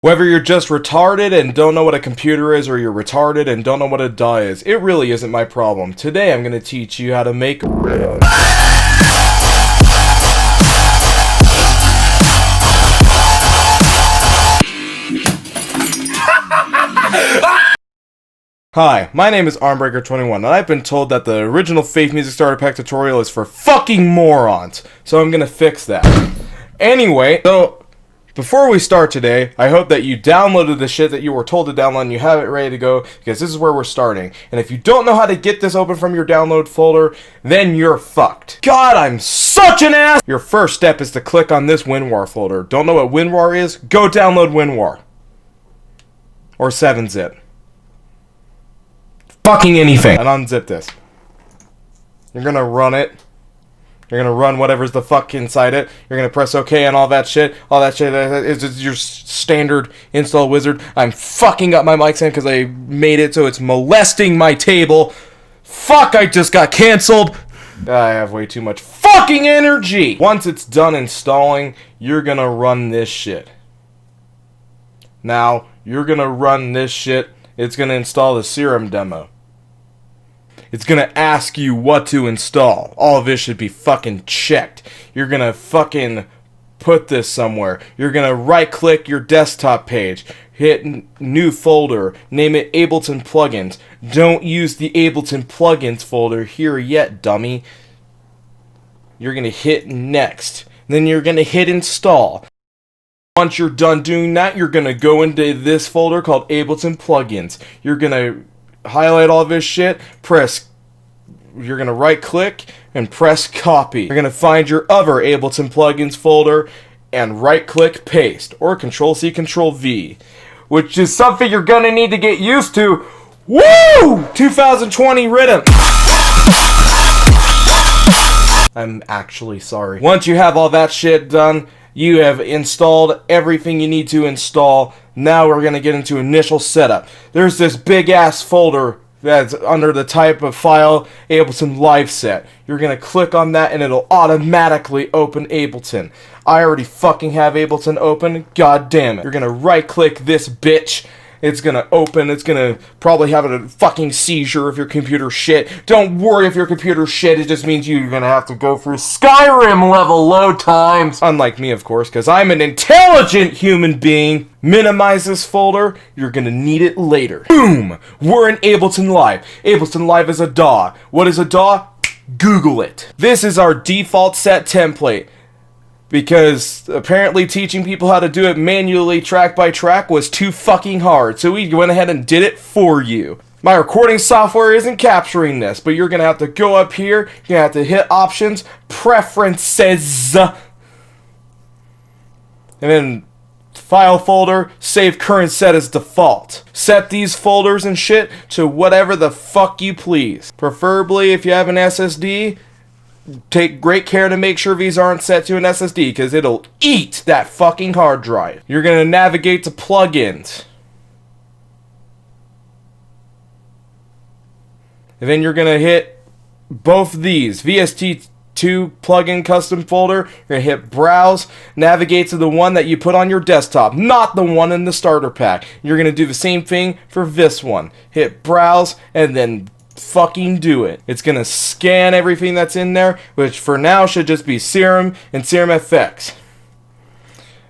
Whether you're just retarded and don't know what a computer is, or you're retarded and don't know what a DAW is, it really isn't my problem. Today I'm going to teach you how to make Hi, my name is Armbreaker21, and I've been told that the original Faith Music Starter Pack tutorial is for fucking morons, so I'm gonna fix that. Anyway, so before we start today, I hope that you downloaded the shit that you were told to download and you have it ready to go, because this is where we're starting. And if you don't know how to get this open from your download folder, then you're fucked. God, I'm such an ass! Your first step is to click on this WinRAR folder. Don't know what WinRAR is? Go download WinRAR. Or 7-zip. Fucking anything. And unzip this. You're gonna run it. You're gonna run whatever's the fuck inside it. You're gonna press OK and all that shit. All that shit is your standard install wizard. I'm fucking up my mic stand because I made it so it's molesting my table. Fuck, I just got canceled. I have way too much fucking energy. Once it's done installing, you're gonna run this shit. Now, you're gonna run this shit. It's gonna install the Serum demo. It's gonna ask you what to install. All of this should be fucking checked. You're gonna fucking put this somewhere. You're gonna right click your desktop page, hit new folder, name it Ableton Plugins. Don't use the Ableton Plugins folder here yet, dummy. You're gonna hit next. Then you're gonna hit install. Once you're done doing that, you're gonna go into this folder called Ableton Plugins. You're gonna highlight all this shit, you're gonna right click and press copy. You're gonna find your other Ableton Plugins folder and right click paste, or Control-C, Control-V, which is something you're gonna need to get used to. Woo! 2020 Riddaloo. I'm actually sorry. Once you have all that shit done, you have installed everything you need to install. Now we're going to get into initial setup. There's this big ass folder that's under the type of file Ableton Live Set. You're going to click on that and it'll automatically open Ableton. I already fucking have Ableton open. God damn it. You're going to right click this bitch. It's gonna open, it's gonna probably have a fucking seizure if your computer's shit. Don't worry if your computer's shit, it just means you're gonna have to go through Skyrim level load times. Unlike me, of course, because I'm an intelligent human being. Minimize this folder, you're gonna need it later. Boom! We're in Ableton Live. Ableton Live is a DAW. What is a DAW? Google it. This is our default set template, because apparently teaching people how to do it manually track by track was too fucking hard, so we went ahead and did it for you. My recording software isn't capturing this, but you're gonna have to go up here, you're gonna have to hit options, preferences, and then file folder, save current set as default. Set these folders and shit to whatever the fuck you please. Preferably if you have an SSD, take great care to make sure these aren't set to an SSD, because it'll eat that fucking hard drive. You're going to navigate to plugins. And then you're going to hit both of these. VST2 plugin custom folder. You're going to hit browse. Navigate to the one that you put on your desktop, not the one in the starter pack. You're going to do the same thing for this one. Hit browse and then fucking do it. It's gonna scan everything that's in there, which for now should just be Serum and Serum FX.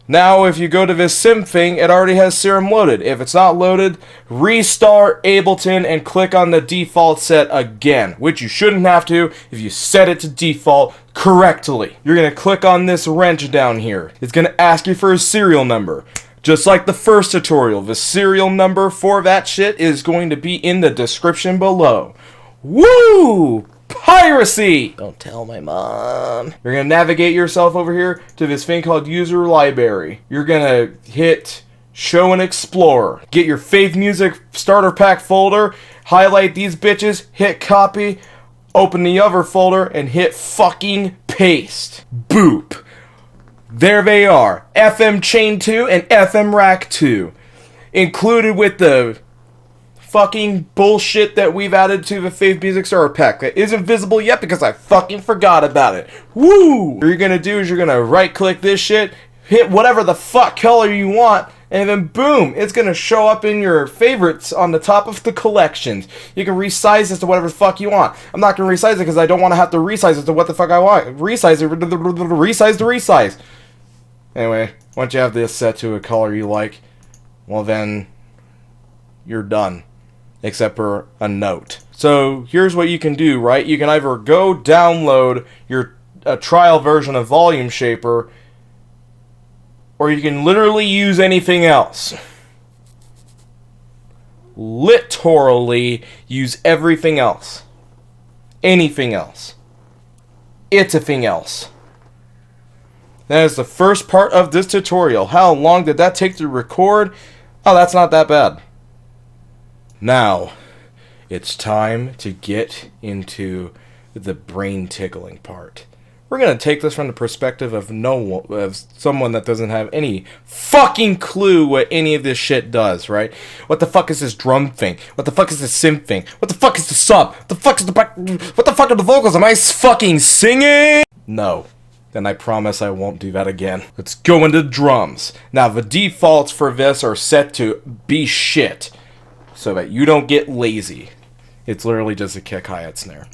Now if you go to this sim thing, it already has Serum loaded. If it's not loaded, restart Ableton and click on the default set again, which you shouldn't have to if you set it to default correctly. You're gonna click on this wrench down here. It's gonna ask you for a serial number. Just like the first tutorial, the serial number for that shit is going to be in the description below. Woo! Piracy! Don't tell my mom. You're going to navigate yourself over here to this thing called User Library. You're going to hit Show and Explore. Get your Faith Music Starter Pack folder, highlight these bitches, hit copy, open the other folder, and hit fucking paste. Boop. There they are, FM Chain 2 and FM Rack 2. Included with the fucking bullshit that we've added to the Faith Music Starter Pack that isn't visible yet because I fucking forgot about it. Woo! What you're gonna do is you're gonna right click this shit, hit whatever the fuck color you want, And then boom, it's going to show up in your favorites on the top of the collections. You can resize this to whatever the fuck you want. I'm not going to resize it because I don't want to have to resize it to what the fuck I want. Resize it, resize to resize. Anyway, once you have this set to a color you like, well then, you're done. Except for a note. So here's what you can do, right? You can either go download a trial version of Volume Shaper, or you can literally use anything else. Literally use everything else. Anything else. It's a thing else. That is the first part of this tutorial. How long did that take to record? Oh, that's not that bad. Now, it's time to get into the brain tickling part. We're going to take this from the perspective of someone that doesn't have any fucking clue what any of this shit does, right? What the fuck is this drum thing? What the fuck is this synth thing? What the fuck is the sub? What the fuck are the vocals? Am I fucking singing? No. Then I promise I won't do that again. Let's go into drums. Now, the defaults for this are set to be shit, so that you don't get lazy. It's literally just a kick, hi-hat, snare.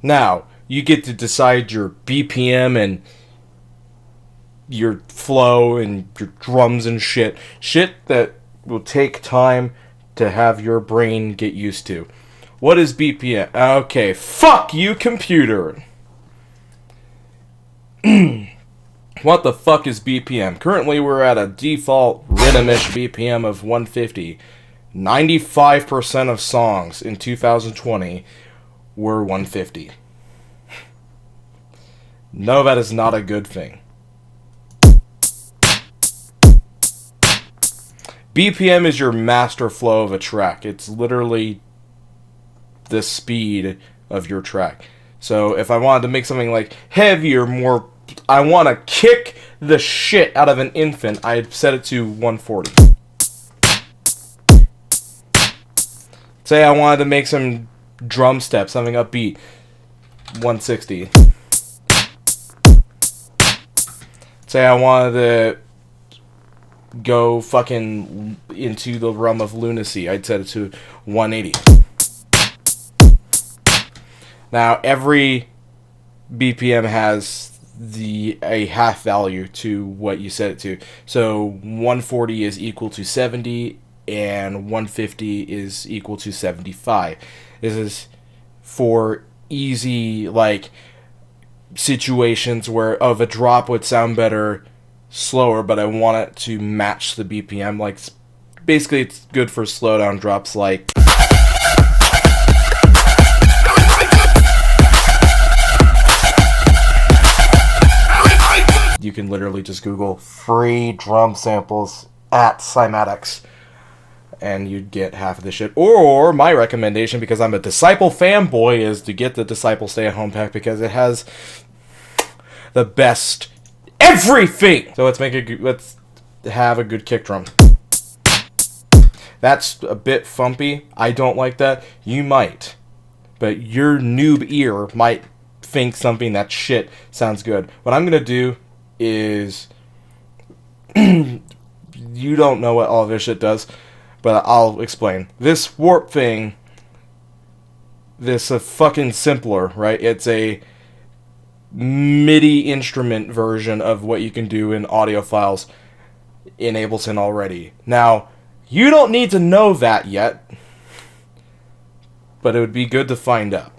Now, you get to decide your BPM and your flow and your drums and shit. Shit that will take time to have your brain get used to. What is BPM? Okay, fuck you, computer. What the fuck is BPM? Currently, we're at a default rhythmish BPM of 150. 95% of songs in 2020 were 150. No, that is not a good thing. BPM is your master flow of a track. It's literally the speed of your track. So if I wanted to make something like heavier, more, I want to kick the shit out of an infant, I'd set it to 140. Say I wanted to make some drum steps, something upbeat, 160. Say I wanted to go fucking into the realm of lunacy, I'd set it to 180. Now every BPM has a half value to what you set it to. So 140 is equal to 70 and 150 is equal to 75. This is for easy, like, situations where a drop would sound better slower, but I want it to match the BPM. Like, basically it's good for slow down drops like you can literally just Google free drum samples at Cymatics and you'd get half of the shit. Or my recommendation, because I'm a Disciple fanboy, is to get the Disciple stay-at-home pack because it has the best everything. So let's have a good kick drum. That's a bit thumpy. I don't like that. You might, but your noob ear might think something that shit sounds good. What I'm gonna do is you don't know what all this shit does, but I'll explain. This warp thing, this a fucking simpler, right? It's a MIDI instrument version of what you can do in audio files in Ableton already. Now, you don't need to know that yet, but it would be good to find out.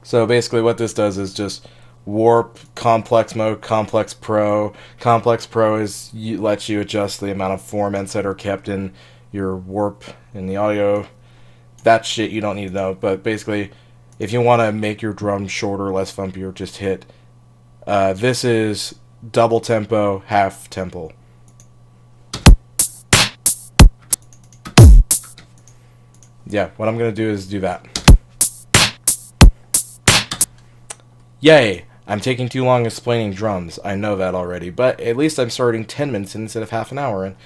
So basically what this does is just warp, complex mode, complex pro. Complex pro lets you adjust the amount of formants that are kept in your warp in the audio. That shit you don't need to know, but basically if you want to make your drum shorter, less thumpier, just hit this is double tempo, half tempo. Yeah, what I'm gonna do is do that. Yay! I'm taking too long explaining drums. I know that already, but at least I'm starting 10 minutes instead of half an hour. And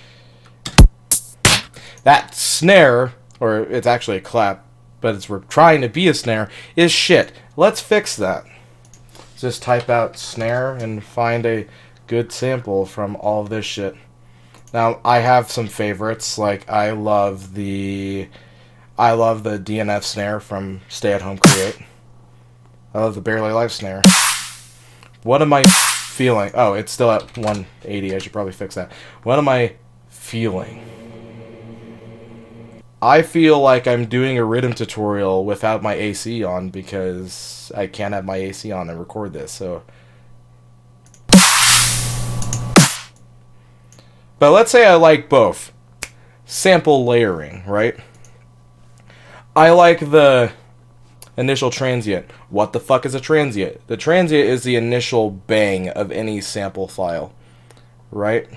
that snare, or it's actually a clap, but we're trying to be a snare, is shit. Let's fix that. just type out snare and find a good sample from all of this shit. Now, I have some favorites, like I love the DNF snare from Stay at Home Create. I love the Barely Live snare. What am I feeling? Oh, it's still at 180. I should probably fix that. What am I feeling? I feel like I'm doing a rhythm tutorial without my AC on because I can't have my AC on and record this, so... But let's say I like both. Sample layering, right? I like the initial transient. What the fuck is a transient? The transient is the initial bang of any sample file, right?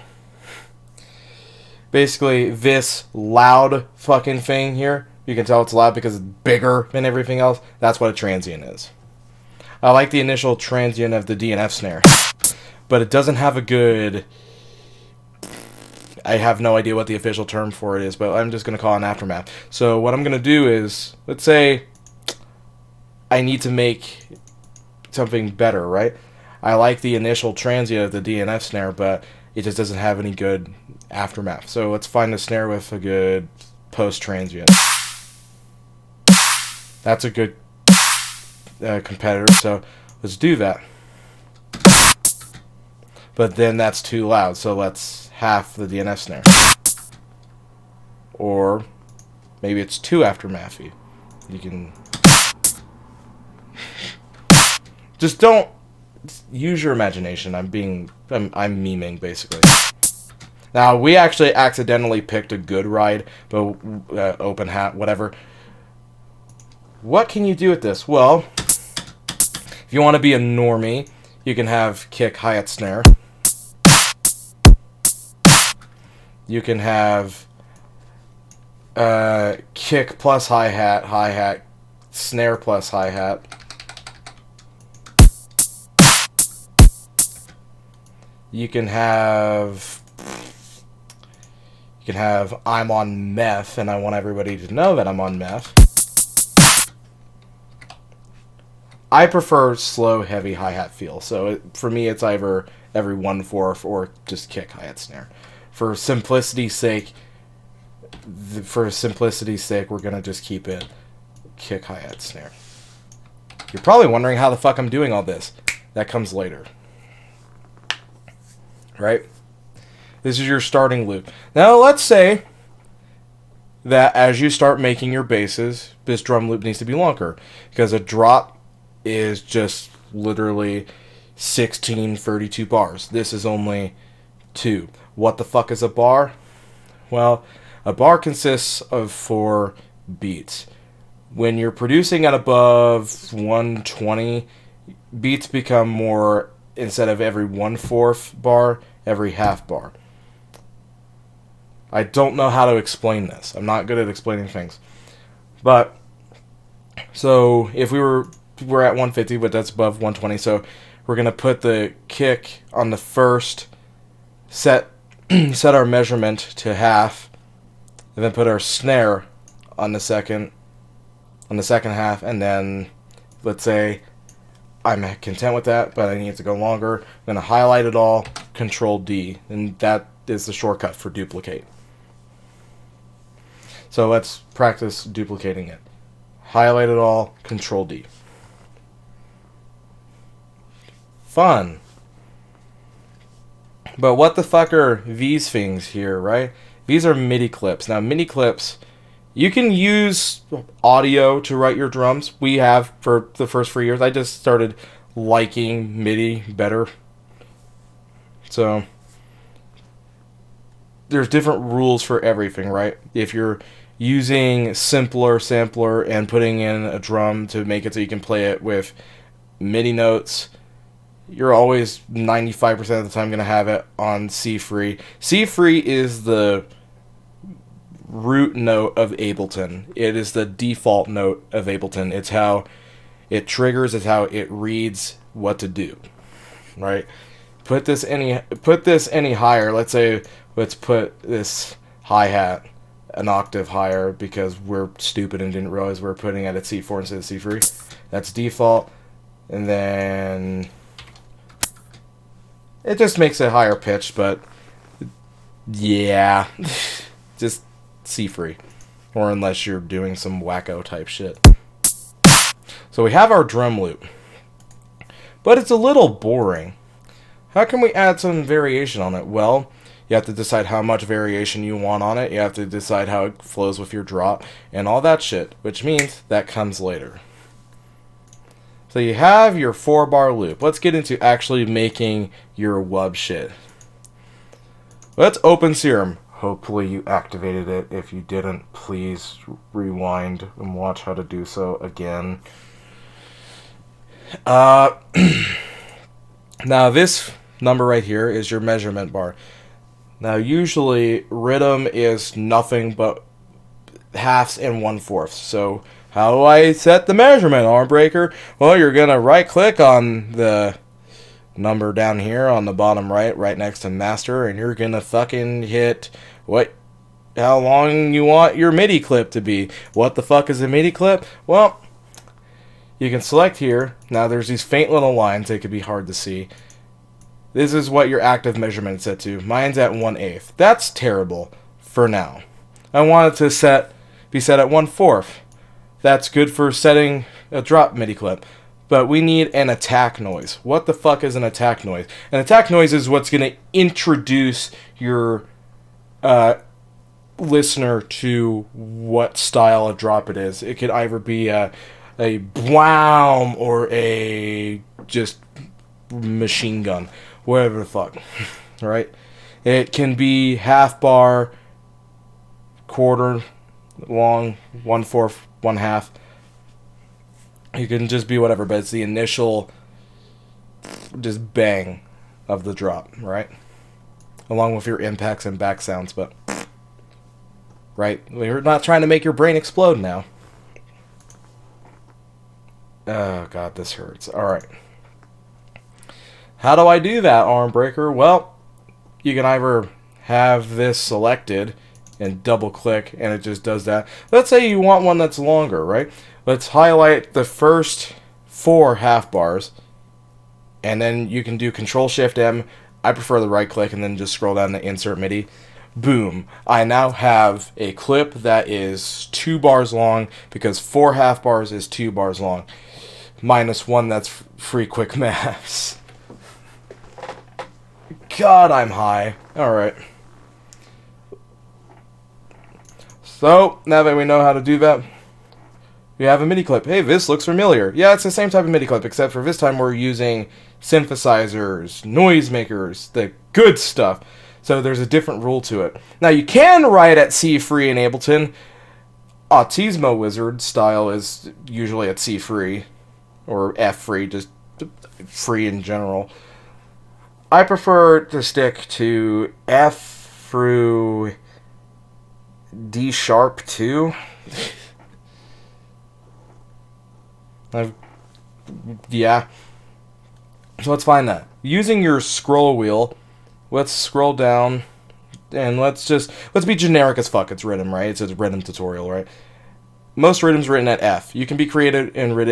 Basically, this loud fucking thing here, you can tell it's loud because it's bigger than everything else. That's what a transient is. I like the initial transient of the DNF snare, but it doesn't have a good... I have no idea what the official term for it is, but I'm just going to call it an aftermath. So what I'm going to do is, let's say I need to make something better, right? I like the initial transient of the DNF snare, but it just doesn't have any good aftermath. So let's find a snare with a good post-transient. That's a good competitor, so let's do that. But then that's too loud, so let's half the DNF snare. Or maybe it's too aftermathy. You can... Just don't... Use your imagination. I'm memeing, basically. Now, we actually accidentally picked a good ride, but open hat, whatever. What can you do with this? Well, if you want to be a normie, you can have kick, hi-hat, snare. You can have kick plus hi-hat, snare plus hi-hat. You can have I'm on meth, and I want everybody to know that I'm on meth. I prefer slow, heavy hi-hat feel, so for me it's either every 1/4 or just kick, hi-hat, snare. For simplicity's sake, we're gonna just keep it kick, hi-hat, snare. You're probably wondering how the fuck I'm doing all this. That comes later. Right? This is your starting loop. Now, let's say that as you start making your basses, this drum loop needs to be longer, because a drop is just literally 1632 bars. This is only 2. What the fuck is a bar? Well, a bar consists of 4 beats. When you're producing at above 120, beats become more, instead of every 1/4 bar, every half bar. I don't know how to explain this. I'm not good at explaining things. But, so, if we're at 150, but that's above 120, so we're going to put the kick on the first, set our measurement to half, and then put our snare on the second half, and then, let's say, I'm content with that, but I need it to go longer. I'm going to highlight it all, Control D, and that is the shortcut for duplicate. So let's practice duplicating it. Highlight it all, Control D. Fun. But what the fuck are these things here, right? These are MIDI clips. Now, MIDI clips, you can use audio to write your drums. We have for the first 3 years. I just started liking MIDI better. So, there's different rules for everything, right? If you're using simpler sampler and putting in a drum to make it so you can play it with MIDI notes, you're always 95% of the time going to have it on C3. C3 is the root note of Ableton. It is the default note of Ableton. It's how it triggers, it's how it reads what to do. Right? Put this any higher. Let's put this hi-hat an octave higher because we're stupid and didn't realize we're putting it at C4 instead of C3. That's default. And then it just makes it higher pitched, but yeah, just C-free. Or unless you're doing some wacko type shit. So we have our drum loop. But it's a little boring. How can we add some variation on it? Well, you have to decide how much variation you want on it. You have to decide how it flows with your drop and all that shit, which means that comes later. So you have your 4-bar loop. Let's get into actually making your wub shit. Let's open Serum. Hopefully you activated it. If you didn't, please rewind and watch how to do so again. Now this number right here is your measurement bar. Now usually rhythm is nothing but halves and 1/4. So how do I set the measurement, arm breaker? Well, you're gonna right click on the number down here on the bottom right next to master, and you're gonna fucking hit how long you want your MIDI clip to be. What the fuck is a MIDI clip? Well, you can select here. Now there's these faint little lines. They could be hard to see. This is what your active measurement is set to. Mine's at 1/8. That's terrible for now. I want it to be set at 1/4. That's good for setting a drop MIDI clip. But we need an attack noise. What the fuck is an attack noise? An attack noise is what's going to introduce your listener to what style of drop it is. It could either be a blam or a just machine gun. Whatever the fuck. Right? It can be half bar, quarter long, 1/4, 1/2. You can just be whatever, but it's the initial just bang of the drop, right? Along with your impacts and back sounds, but right? We're not trying to make your brain explode now. Oh god, this hurts. Alright. How do I do that, arm breaker? Well, you can either have this selected and double click and it just does that. Let's say you want one that's longer, right? Let's highlight the first 4 half bars and then you can do Control-Shift-M. I prefer the right click and then just scroll down to Insert MIDI. Boom. I now have a clip that is 2 bars long because 4 half bars is 2 bars long. Minus 1, that's free quick maths. God, I'm high. Alright. So, now that we know how to do that, we have a MIDI clip. Hey, this looks familiar. Yeah, it's the same type of MIDI clip, except for this time we're using synthesizers, noisemakers, the good stuff. So there's a different rule to it. Now, you can write at C free in Ableton. Autismo Wizard style is usually at C free, or F free, just free in general. I prefer to stick to F through D sharp 2. Yeah. So let's find that. Using your scroll wheel, let's scroll down and let's be generic as fuck. It's rhythm, right? It's a rhythm tutorial, right? Most rhythms written at F. You can be creative and write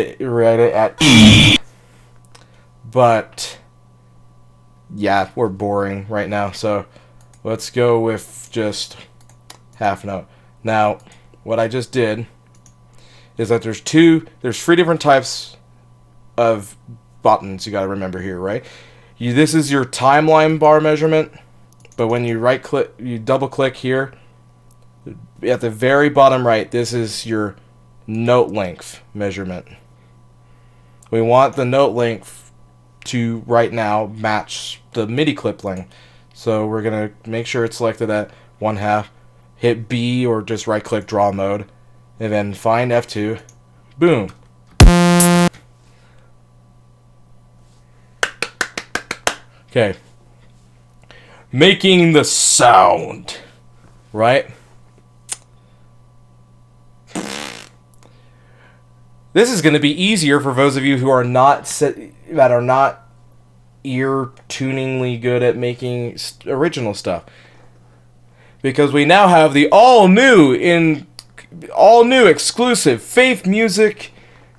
it at E. But yeah, we're boring right now, so let's go with just half note. Now, what I just did is that there's 3 different types of buttons you got to remember here, right? This is your timeline bar measurement, but when you right click, you double click here at the very bottom right, this is your note length measurement. We want the note length to right now match the MIDI clip length. So we're going to make sure it's selected at 1/2, hit B or just right click draw mode, and then find F2. Boom. Okay. Making the sound, right? This is going to be easier for those of you who are not ear tuningly good at making original stuff, because we now have the all new exclusive Faith Music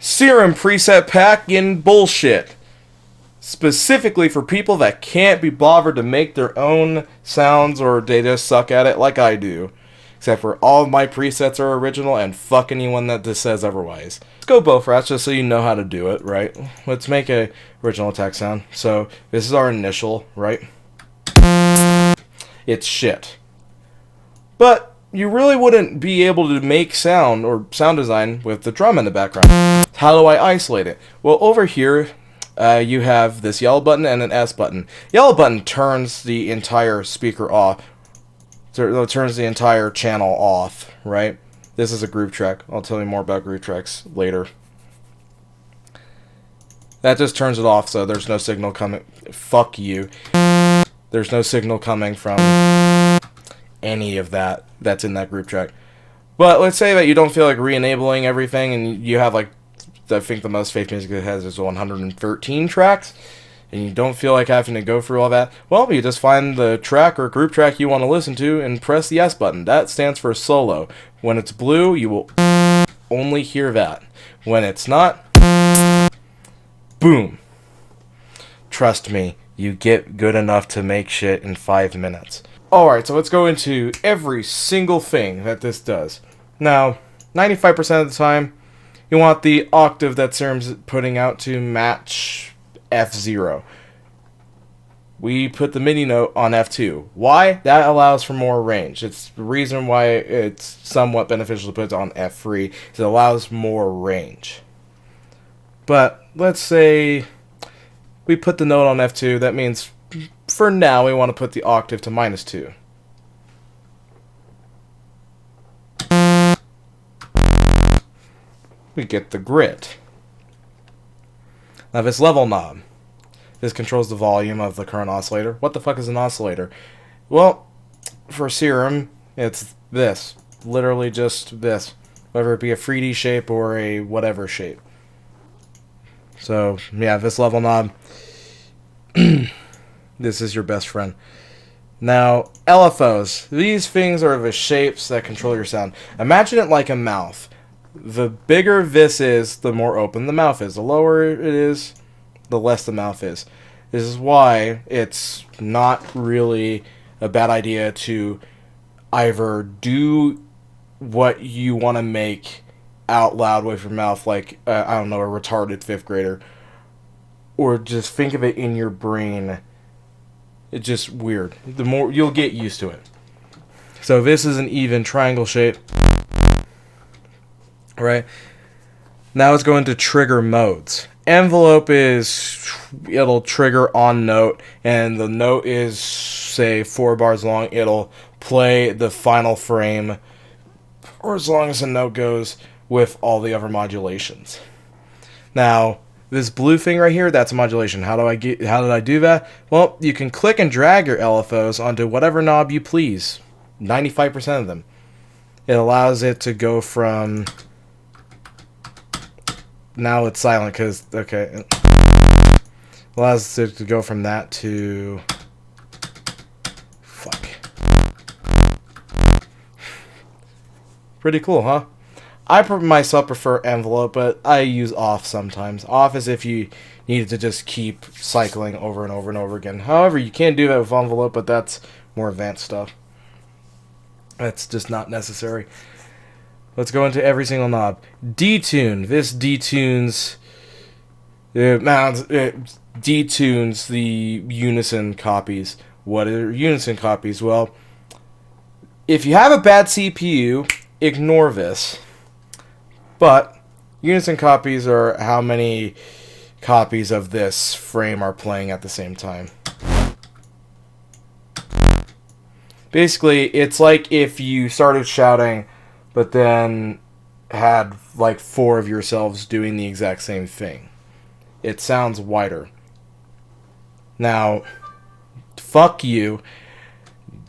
Serum preset pack in bullshit. Specifically for people that can't be bothered to make their own sounds or they just suck at it like I do. Except for all of my presets are original and fuck anyone that just says otherwise. Let's go both routes just so you know how to do it, right? Let's make a original attack sound. So this is our initial, right? It's shit. But you really wouldn't be able to make sound or sound design with the drum in the background. How do I isolate it? Well, over here, you have this yellow button and an S button. Yellow button turns the entire speaker off. Turns the entire channel off, right? This is a groove track. I'll tell you more about groove tracks later. That just turns it off, so there's no signal coming. Fuck you. There's no signal coming from any of that's in that groove track. But let's say that you don't feel like re-enabling everything, and you have, like, I think the most Faith Music it has is 113 tracks, and you don't feel like having to go through all that. Well, you just find the track or group track you want to listen to and press the S button. That stands for solo. When it's blue, you will only hear that. When it's not, boom. Trust me, you get good enough to make shit in 5 minutes. Alright, so let's go into every single thing that this does. Now, 95% of the time, you want the octave that Serum's putting out to match F0. We put the MIDI note on F2. Why? That allows for more range. It's the reason why it's somewhat beneficial to put it on F3. Is it allows more range. But let's say we put the note on F2. That means for now we want to put the octave to -2. We get the grit. Now this level knob. This controls the volume of the current oscillator. What the fuck is an oscillator? Well, for Serum, it's this. Literally just this. Whether it be a 3D shape or a whatever shape. So, yeah, this level knob. This is your best friend. Now, LFOs. These things are the shapes that control your sound. Imagine it like a mouth. The bigger this is, the more open the mouth is. The lower it is, the less the mouth is. This is why it's not really a bad idea to either do what you want to make out loud with your mouth, like, I don't know, a retarded 5th grader, or just think of it in your brain. It's just weird. The more you'll get used to it. So this is an even triangle shape. Right? Now it's going to trigger modes. Envelope is, it'll trigger on note, and the note is, say, 4 bars long. It'll play the final frame, or as long as the note goes, with all the other modulations. Now, this blue thing right here, that's a modulation. How did I do that? Well, you can click and drag your LFOs onto whatever knob you please. 95% of them. It allows it to go from... Now it's silent because, okay. Allows it to go from that to... Fuck. Pretty cool, huh? I myself prefer envelope, but I use off sometimes. Off is if you needed to just keep cycling over and over and over again. However, you can do that with envelope, but that's more advanced stuff. That's just not necessary. Let's go into every single knob. Detune. This detunes... It detunes the unison copies. What are unison copies? Well, if you have a bad CPU, ignore this. But unison copies are how many copies of this frame are playing at the same time. Basically, it's like if you started shouting, but then had like 4 of yourselves doing the exact same thing. It sounds wider. Now, fuck you.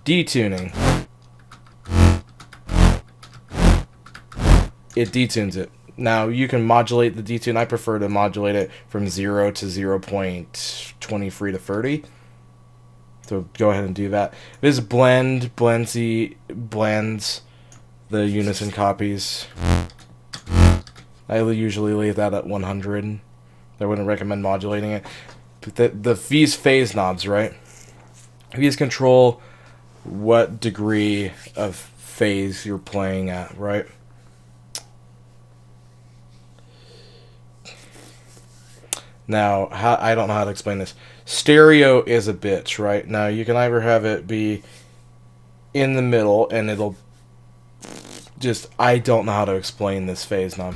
Detuning. It detunes it. Now, you can modulate the detune. I prefer to modulate it from 0 to 0.23 to 30. So go ahead and do that. This blends the unison copies. I usually leave that at 100. I wouldn't recommend modulating it. But these phase knobs, right? These control what degree of phase you're playing at, right? Now, I don't know how to explain this. Stereo is a bitch, right? Now, you can either have it be in the middle, and it'll just... I don't know how to explain this phase knob.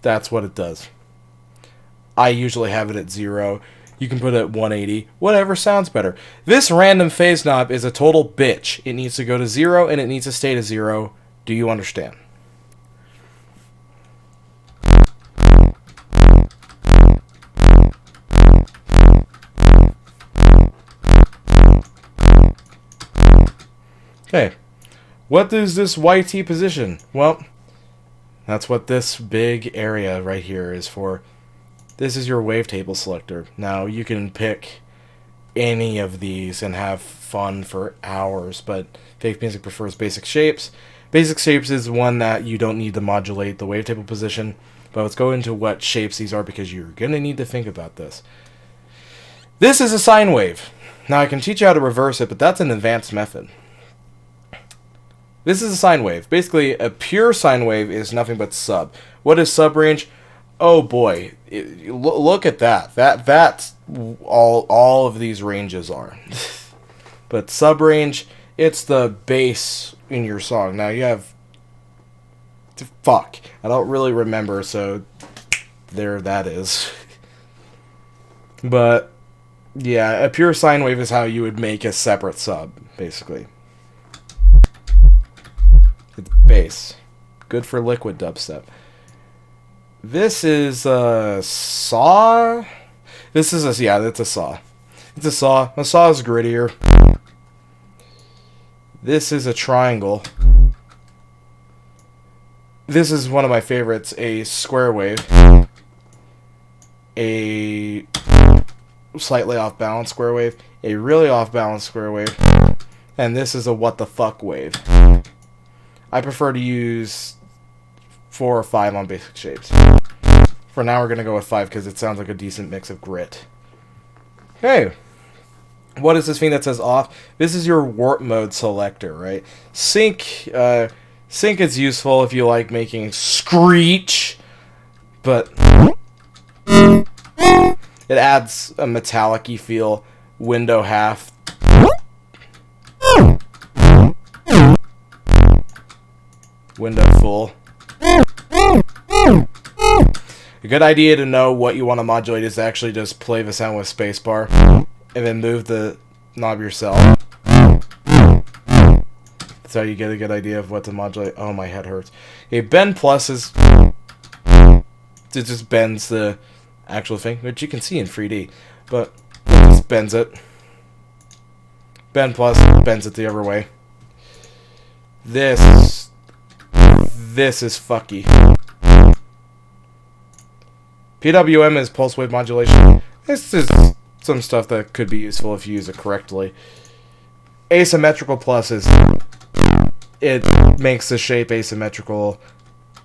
That's what it does. I usually have it at 0. You can put it at 180. Whatever sounds better. This random phase knob is a total bitch. It needs to go to 0, and it needs to stay to 0. Do you understand? Okay, what is this YT position? Well, that's what this big area right here is for. This is your wavetable selector. Now, you can pick any of these and have fun for hours, but Fake Music prefers Basic Shapes. Basic Shapes is one that you don't need to modulate the wavetable position, but let's go into what shapes these are because you're going to need to think about this. This is a sine wave. Now, I can teach you how to reverse it, but that's an advanced method. This is a sine wave. Basically, a pure sine wave is nothing but sub. What is sub range? Oh boy, look at that. That's all of these ranges are. But sub range, it's the bass in your song. Now you have... Fuck. I don't really remember, so there that is. But, yeah, a pure sine wave is how you would make a separate sub, basically. It's bass. Good for liquid dubstep. This is a saw. This is a... Yeah, that's a saw. It's a saw. A saw is grittier. This is a triangle. This is one of my favorites. A square wave. A slightly off-balance square wave. A really off-balance square wave. And this is a what the fuck wave. I prefer to use 4 or 5 on Basic Shapes. For now, we're going to go with 5 because it sounds like a decent mix of grit. Okay. What is this thing that says off? This is your warp mode selector, right? Sync. Sync is useful if you like making screech, but it adds a metallic-y feel. Window half. Window full. A good idea to know what you want to modulate is to actually just play the sound with spacebar and then move the knob yourself. That's how you get a good idea of what to modulate. Oh, my head hurts. Okay, bend plus is... It just bends the actual thing, which you can see in 3D. But it just bends it. Bend plus bends it the other way. This is fucky. PWM is pulse wave modulation. This is some stuff that could be useful if you use it correctly. Asymmetrical plus is... It makes the shape asymmetrical.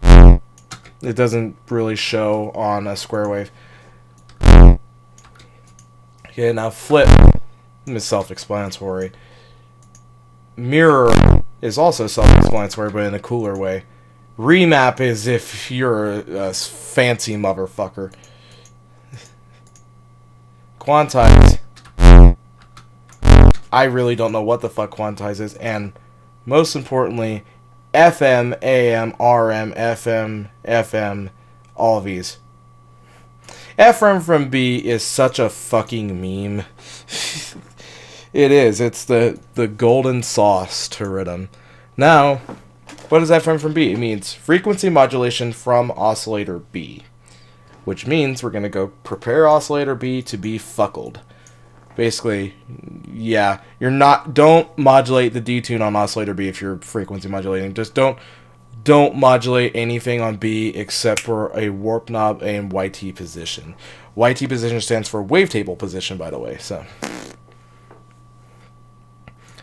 It doesn't really show on a square wave. Okay, now flip is self-explanatory. Mirror is also self-explanatory, but in a cooler way. Remap is if you're a fancy motherfucker. Quantize. I really don't know what the fuck quantize is, and most importantly, FM, AM, RM, FM, all of these. FM from B is such a fucking meme. It is. It's the golden sauce to rhythm. Now, what is FM from B? It means frequency modulation from oscillator B. Which means we're going to go prepare oscillator B to be fuckled. Basically, yeah, don't modulate the detune on oscillator B if you're frequency modulating. Just don't modulate anything on B except for a warp knob and YT position. YT position stands for wavetable position, by the way, so.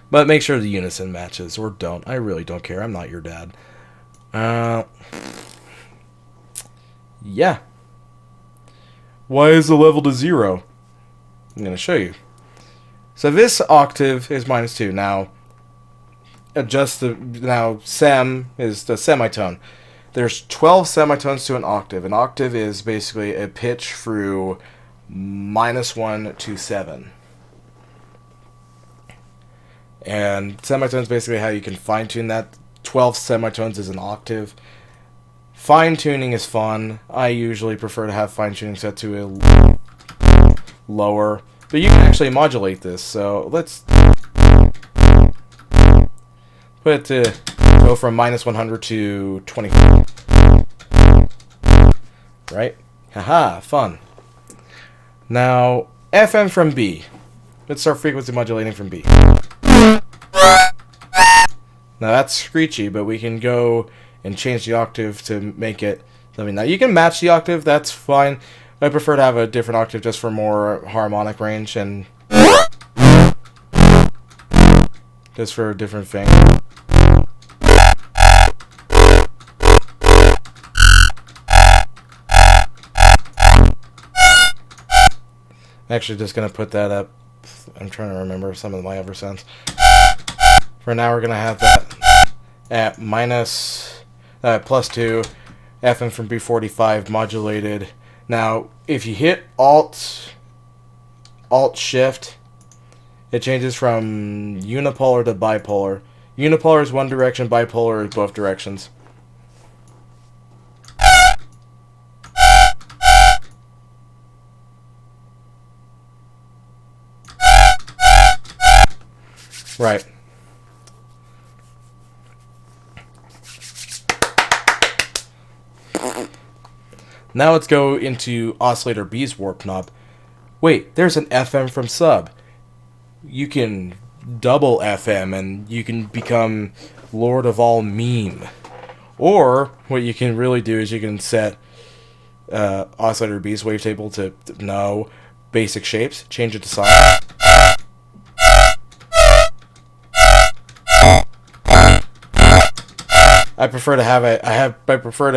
But make sure the unison matches, or don't. I really don't care. I'm not your dad. Yeah. Why is the level to 0? I'm going to show you. So this octave is -2. Now, sem is the semitone. There's 12 semitones to an octave. An octave is basically a pitch through -1 to 7. And semitone is basically how you can fine-tune that. 12 semitones is an octave. Fine-tuning is fun. I usually prefer to have fine-tuning set to a lower. But you can actually modulate this. So let's put it to go from -100 to 25. Right? Haha, fun. Now, FM from B. Let's start frequency modulating from B. Now that's screechy, but we can go and change the octave to make it something. Now you can match the octave, that's fine. I prefer to have a different octave just for more harmonic range and just for a different thing. I'm actually just going to put that up. I'm trying to remember some of my other sounds. For now, we're going to have that at +2, FM from B45 modulated. Now, if you hit Alt Shift, it changes from unipolar to bipolar. Unipolar is one direction, bipolar is both directions. Right. Now let's go into Oscillator B's warp knob. Wait, there's an FM from sub. You can double FM and you can become Lord of all meme. Or what you can really do is you can set Oscillator B's wavetable to no basic shapes, change it to sine. I prefer to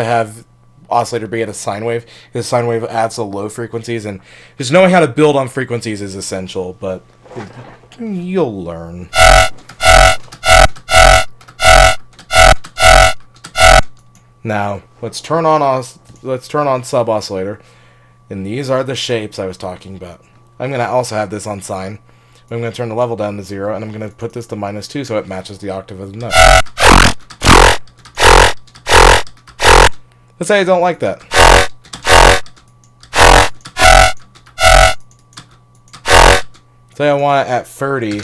have Oscillator B at a sine wave, because sine wave adds the low frequencies, and just knowing how to build on frequencies is essential, but you'll learn. Now, let's turn on sub oscillator, and these are the shapes I was talking about. I'm going to also have this on sine. I'm going to turn the level down to 0, and I'm going to put this to -2 so it matches the octave of the note. Let's say I don't like that. Say I want it at 30,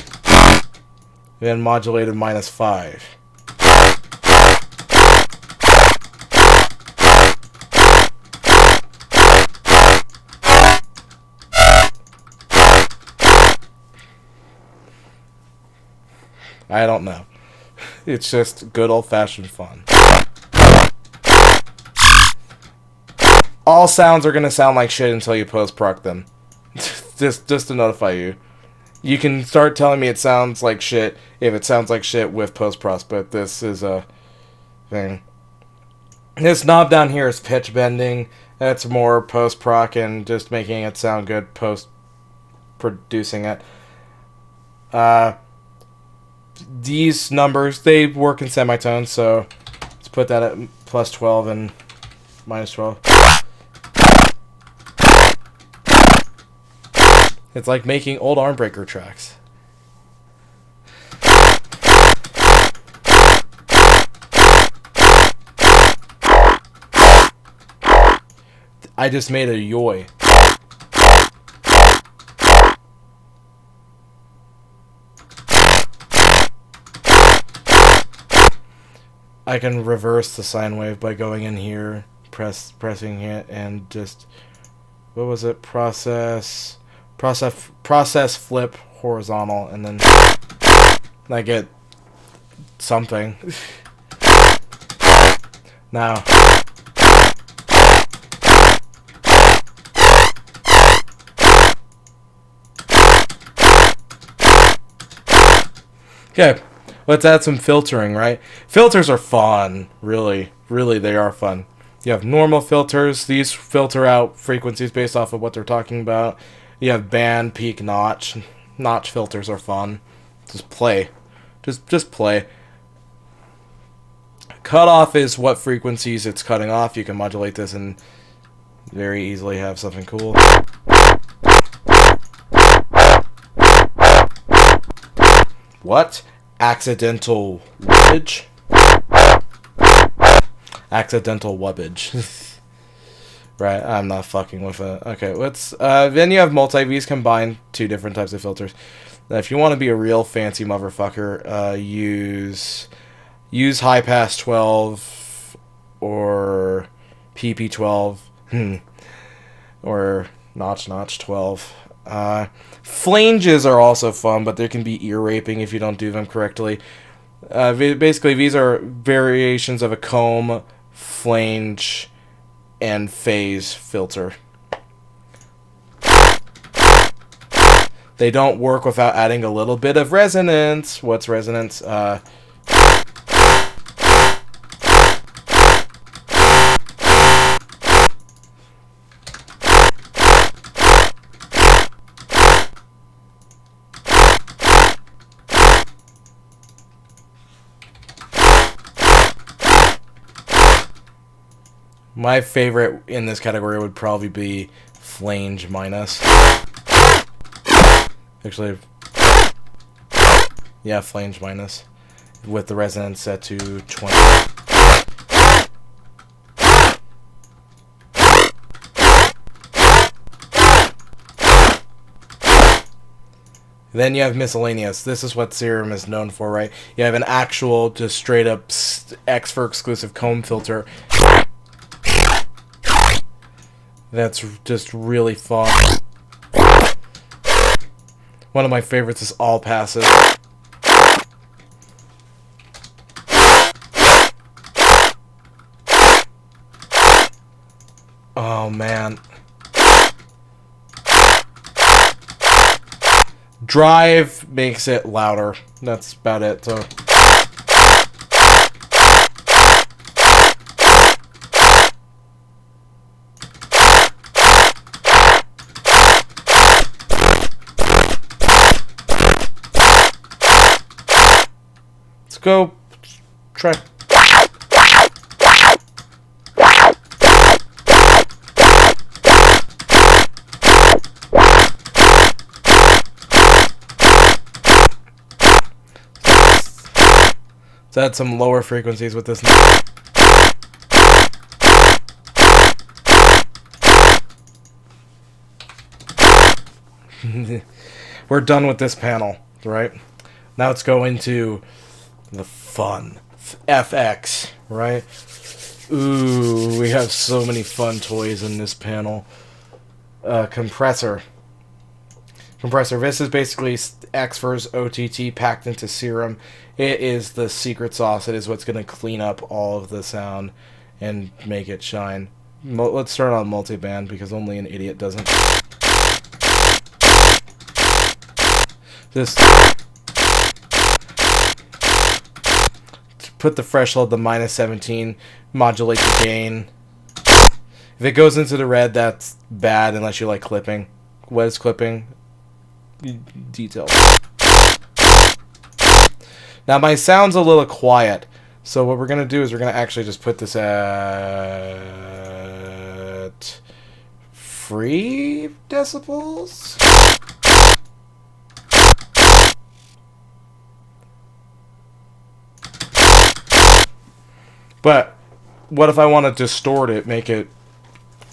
then modulated -5. I don't know. It's just good old-fashioned fun. All sounds are going to sound like shit until you post-proc them. just to notify you. You can start telling me it sounds like shit if it sounds like shit with post-proc, but this is a thing. This knob down here is pitch bending. That's more post-proc and just making it sound good post-producing it. These numbers, they work in semitones, so let's put that at +12 and -12. It's like making old Armbreaker tracks. I just made a yoy. I can reverse the sine wave by going in here, pressing it, and just, what was it? Process flip horizontal, and then I get something. Now, okay, Let's add some filtering, right? Filters are fun. Really, really, they are fun. You have normal filters. These filter out frequencies based off of what they're talking about. You have band, peak, notch. Notch filters are fun. Just play. Just play. Cutoff is what frequencies it's cutting off. You can modulate this and very easily have something cool. What? Accidental wubbage? Accidental wubbage. Right, I'm not fucking with it. Okay, let's... then you have multi-Vs combine two different types of filters. Now, if you want to be a real fancy motherfucker, use high pass 12 or PP12 or notch 12. Flanges are also fun, but they can be ear raping if you don't do them correctly. Basically, these are variations of a comb, flange, and phase filter. They don't work without adding a little bit of resonance. What's resonance? My favorite in this category would probably be flange minus. Actually, yeah, flange minus. With the resonance set to 20. Then you have miscellaneous. This is what Serum is known for, right? You have an actual, just straight up X for exclusive comb filter. That's just really fun. One of my favorites is all passive. Oh man. Drive makes it louder. That's about it. So go try. Let's add some lower frequencies with this. We're done with this panel, right? Now let's go into the fun FX, right? Ooh, we have so many fun toys in this panel. Compressor. This is basically Xver's OTT packed into Serum. It is the secret sauce. It is what's going to clean up all of the sound and make it shine. Let's start on multiband because only an idiot doesn't. Just put the threshold to -17, modulate the gain. If it goes into the red, that's bad unless you like clipping. What is clipping? Details. Now my sound's a little quiet, so what we're going to do is we're going to actually just put this at 3 decibels. But what if I want to distort it, make it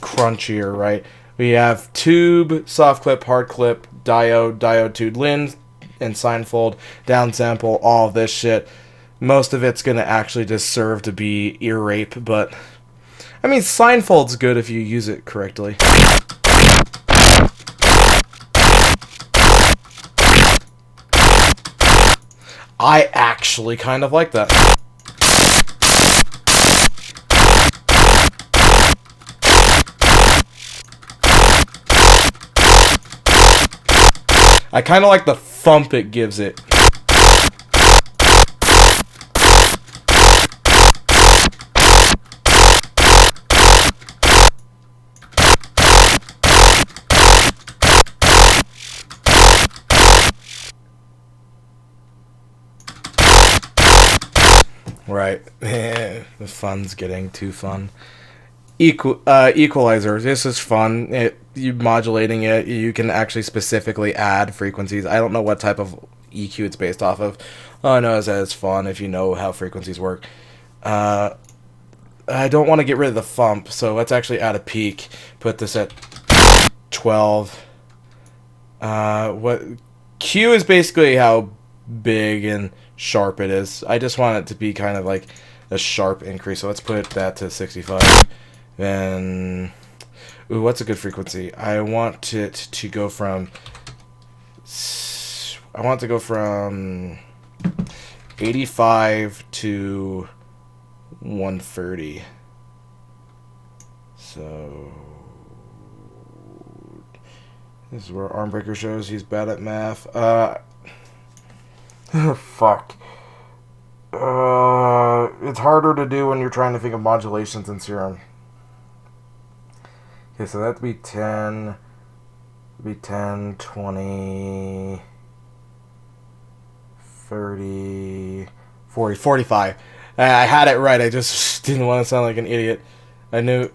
crunchier, right? We have tube, soft clip, hard clip, diode tube, lens, and signfold, downsample, all of this shit. Most of it's going to actually just serve to be ear rape, but I mean, signfold's good if you use it correctly. I actually kind of like that. I kind of like the thump it gives it. Right. The fun's getting too fun. Equalizer. This is fun. You modulating it. You can actually specifically add frequencies. I don't know what type of EQ it's based off of. All I know is that it's fun if you know how frequencies work. I don't want to get rid of the thump, so let's actually add a peak. Put this at 12. What Q is basically how big and sharp it is. I just want it to be kind of like a sharp increase, so let's put that to 65. Then, ooh, what's a good frequency? I want it to go from 85 to 130. So this is where Armbreaker shows he's bad at math. Fuck. It's harder to do when you're trying to think of modulations in Serum. Okay, so that'd be 10, 20, 30, 40, 45. I had it right. I just didn't want to sound like an idiot. I knew.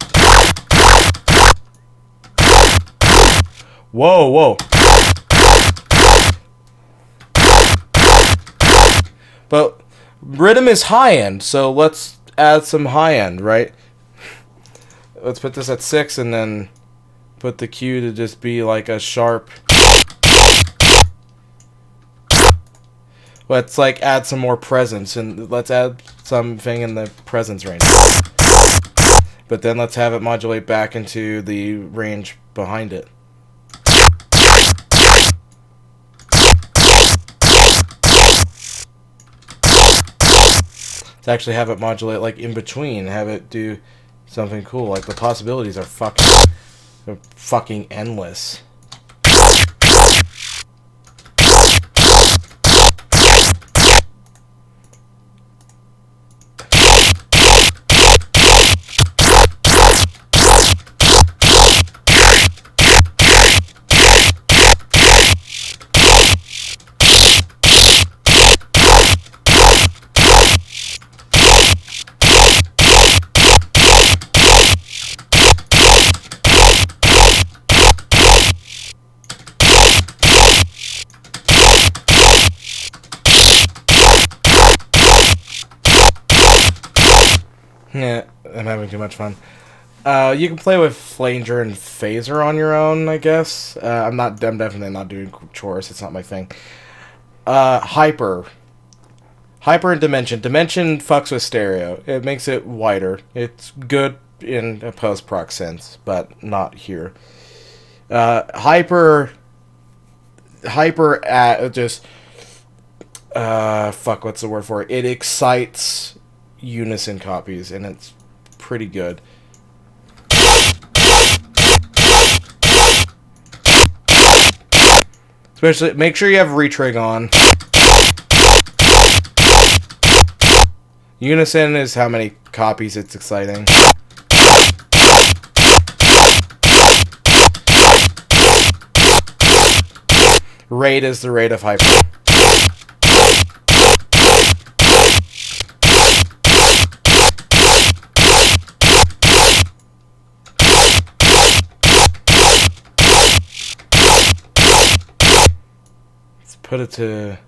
Whoa, whoa. But rhythm is high end, so let's add some high end, right? Let's put this at 6 and then put the Q to just be like a sharp. Let's like add some more presence, and let's add something in the presence range. But then let's have it modulate back into the range behind it. To actually have it modulate like in between, have it do something cool. Like the possibilities are fucking endless. Yeah, I'm having too much fun. You can play with flanger and phaser on your own, I guess. I'm definitely not doing chorus. It's not my thing. Hyper and dimension. Dimension fucks with stereo. It makes it wider. It's good in a post-proc sense, but not here. Hyper just fuck. What's the word for it? It excites unison copies, and it's pretty good. Especially, make sure you have retrig on. Unison is how many copies it's exciting. Rate is the rate of hyper. Put it to...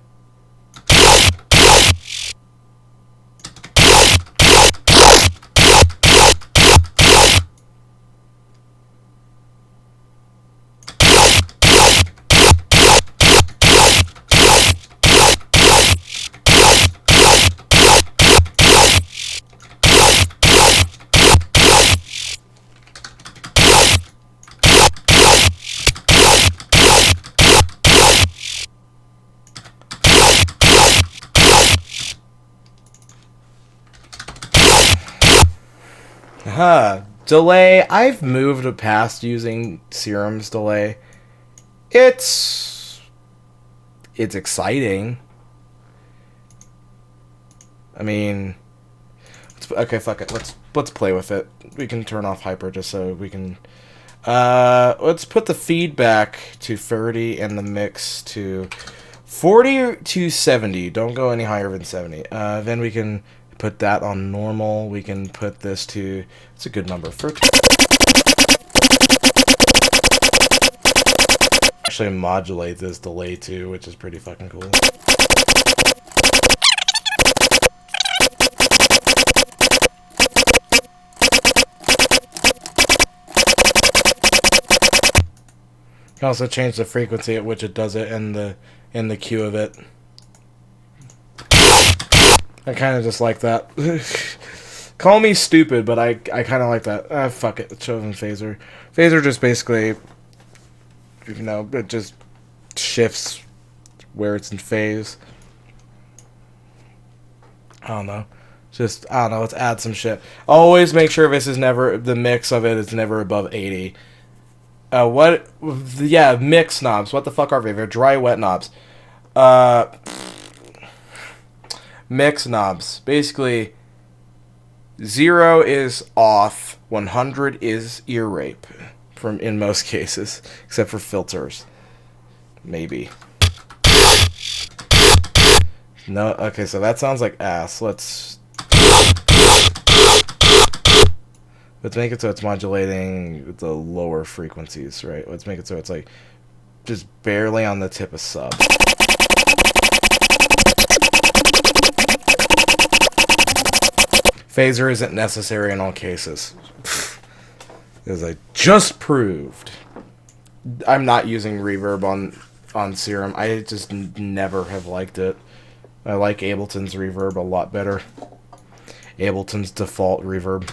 Delay. I've moved past using Serum's delay. It's exciting. I mean, okay, fuck it. Let's play with it. We can turn off hyper just so we can. Let's put the feedback to 30 and the mix to 40 to 70. Don't go any higher than 70. Then we can Put that on normal. We can put this to, it's a good number for actually modulate this delay too, which is pretty fucking cool. You can also change the frequency at which it does it in the cue of it. I kind of just like that. Call me stupid, but I kind of like that. Fuck it. Chosen phaser. Phaser just basically, you know, it just shifts where it's in phase. I don't know. Just, I don't know. Let's add some shit. Always make sure this is never, the mix of it is never above 80. What? Yeah, mix knobs. What the fuck are they? They're dry, wet knobs. Mix knobs. Basically, 0 is off, 100 is ear rape, from in most cases, except for filters. Maybe. No, okay, so that sounds like ass. Let's make it so it's modulating the lower frequencies, right? Let's make it so it's like just barely on the tip of sub. Phaser isn't necessary in all cases. As I just proved. I'm not using reverb on Serum. I just never have liked it. I like Ableton's reverb a lot better. Ableton's default reverb.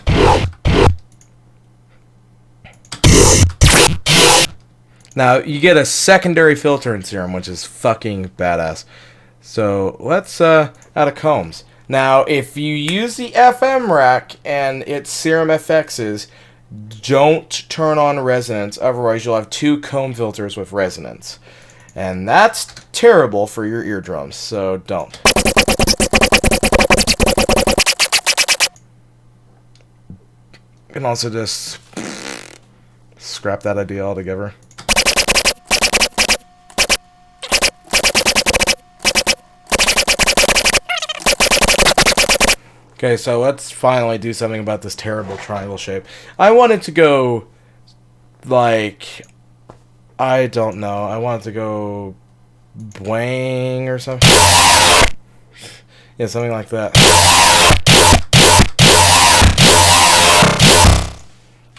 Now, you get a secondary filter in Serum, which is fucking badass. So, let's out of combs. Now, if you use the FM rack and it's Serum FXs, don't turn on resonance. Otherwise, you'll have 2 comb filters with resonance. And that's terrible for your eardrums, so don't. You can also just scrap that idea altogether. Okay, so let's finally do something about this terrible triangle shape. I wanted to go, like, I don't know. I wanted to go bwang or something. Yeah, something like that.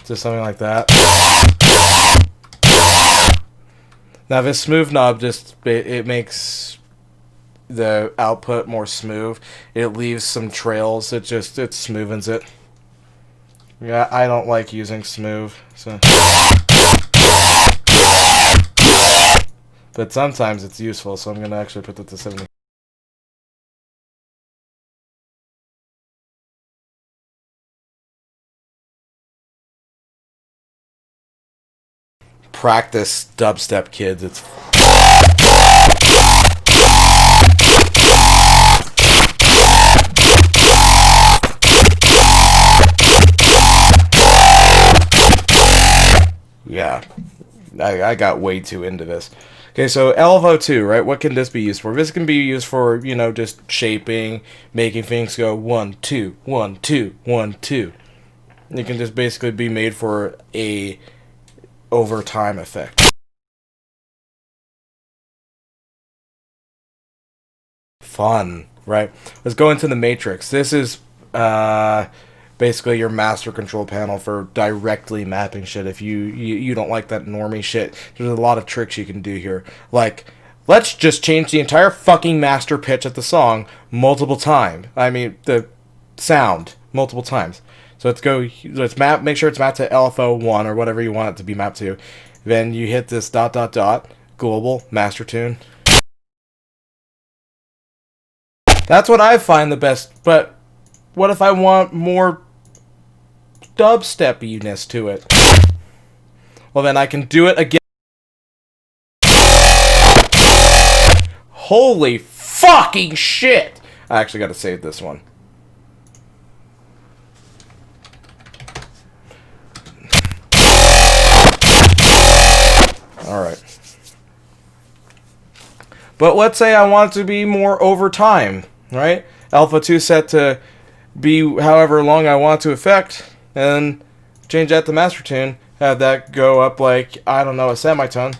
Just something like that. Now this smooth knob just, it makes the output more smooth. It leaves some trails. It smoothens it. Yeah, I don't like using smooth, so. But sometimes it's useful, so I'm gonna actually put that to 70. Practice dubstep, kids. It's yeah, I got way too into this. Okay, so LFO2, right? What can this be used for? This can be used for, you know, just shaping, making things go 1, 2, 1, 2, 1, 2. It can just basically be made for a overtime effect. Fun, right? Let's go into the matrix. This is basically your master control panel for directly mapping shit. If you don't like that normie shit, there's a lot of tricks you can do here. Like, let's just change the entire fucking master pitch of the song multiple times. I mean, the sound multiple times. So let's make sure it's mapped to LFO1 or whatever you want it to be mapped to. Then you hit this ... global master tune. That's what I find the best, but what if I want more dubstep-iness to it? Well, then I can do it again. Holy fucking shit! I actually gotta save this one. Alright. But let's say I want it to be more over time, right? Alpha 2 set to be however long I want to affect, and change that to master tune. Have that go up like, I don't know, a semitone.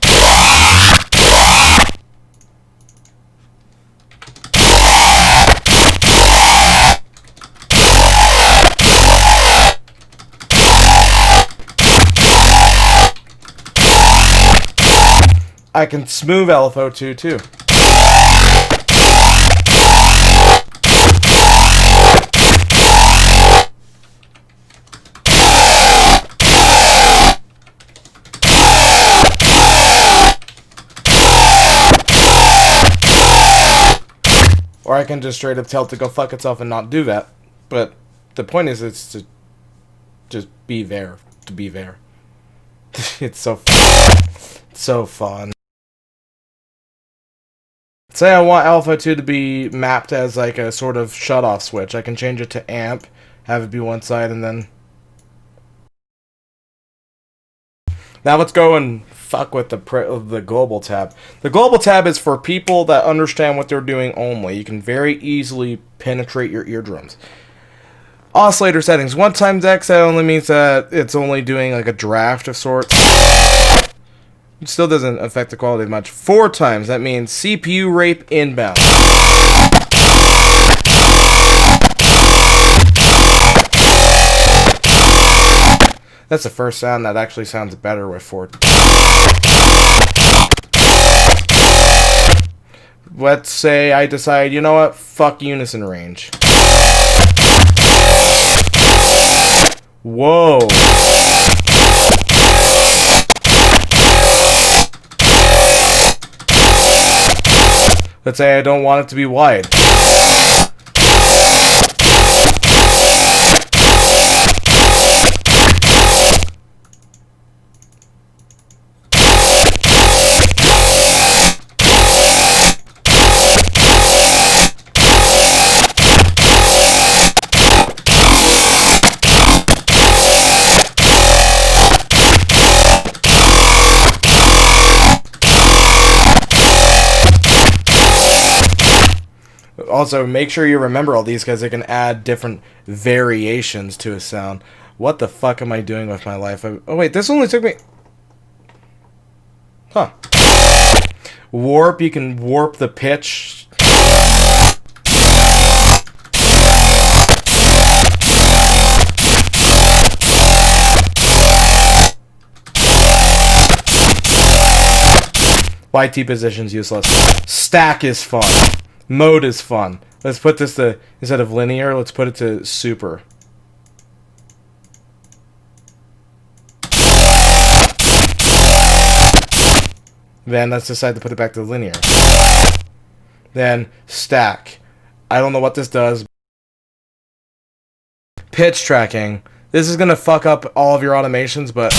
I can smooth LFO2 too. Or I can just straight up tell it to go fuck itself and not do that. But the point is, it's to just be there. To be there. It's so fun. Say I want Alpha 2 to be mapped as like a sort of shut-off switch. I can change it to amp, have it be one side, and then... Now let's go and fuck with the global tab. The global tab is for people that understand what they're doing only. You can very easily penetrate your eardrums. Oscillator settings. 1 times X, that only means that it's only doing like a draft of sorts. It still doesn't affect the quality much. 4 times, that means CPU rape inbound. That's the first sound that actually sounds better with 4. Let's say I decide, you know what, fuck unison range. Whoa. Let's say I don't want it to be wide. Also, make sure you remember all these because they can add different variations to a sound. What the fuck am I doing with my life? Oh wait, this only took me... Huh. Warp, you can warp the pitch. YT position's useless. Stack is fun. Mode is fun. Let's put this to, instead of linear, let's put it to super. Then let's decide to put it back to linear. Then stack. I don't know what this does. Pitch tracking. This is gonna fuck up all of your automations, but...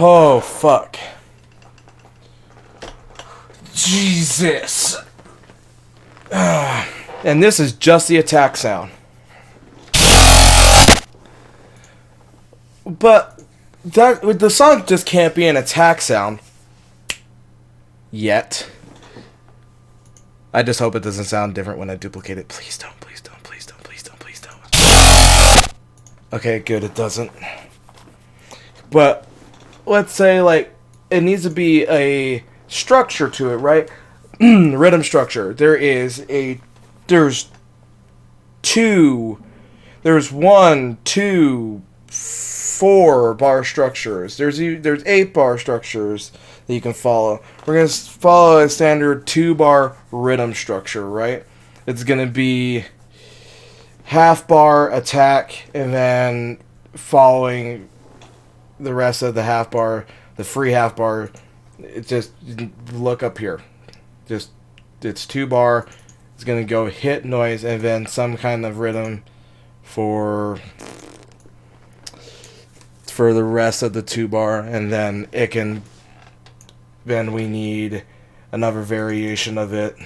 Oh, fuck. Jesus. And this is just the attack sound. But that the song just can't be an attack sound. Yet. I just hope it doesn't sound different when I duplicate it. Please don't, please don't, please don't, please don't, please don't. Okay, good, it doesn't. But... let's say, like, it needs to be a structure to it, right? Rhythm structure. There's 1, 2, 4 bar structures. There's 8 bar structures that you can follow. We're going to follow a standard 2-bar rhythm structure, right? It's going to be half bar attack, and then following the rest of the half bar, the free half bar. It's just, look up here. Just, it's 2-bar. It's gonna go hit noise and then some kind of rhythm for the rest of the 2-bar, and then it can. Then we need another variation of it.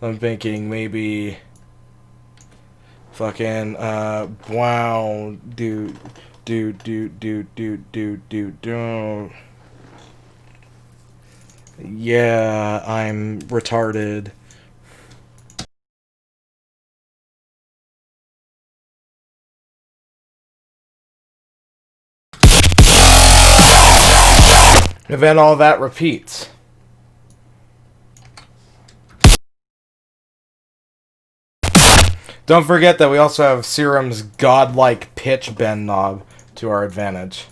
I'm thinking maybe Fucking, wow, dude. Yeah, I'm retarded. And then all that repeats. Don't forget that we also have Serum's godlike pitch bend knob to our advantage.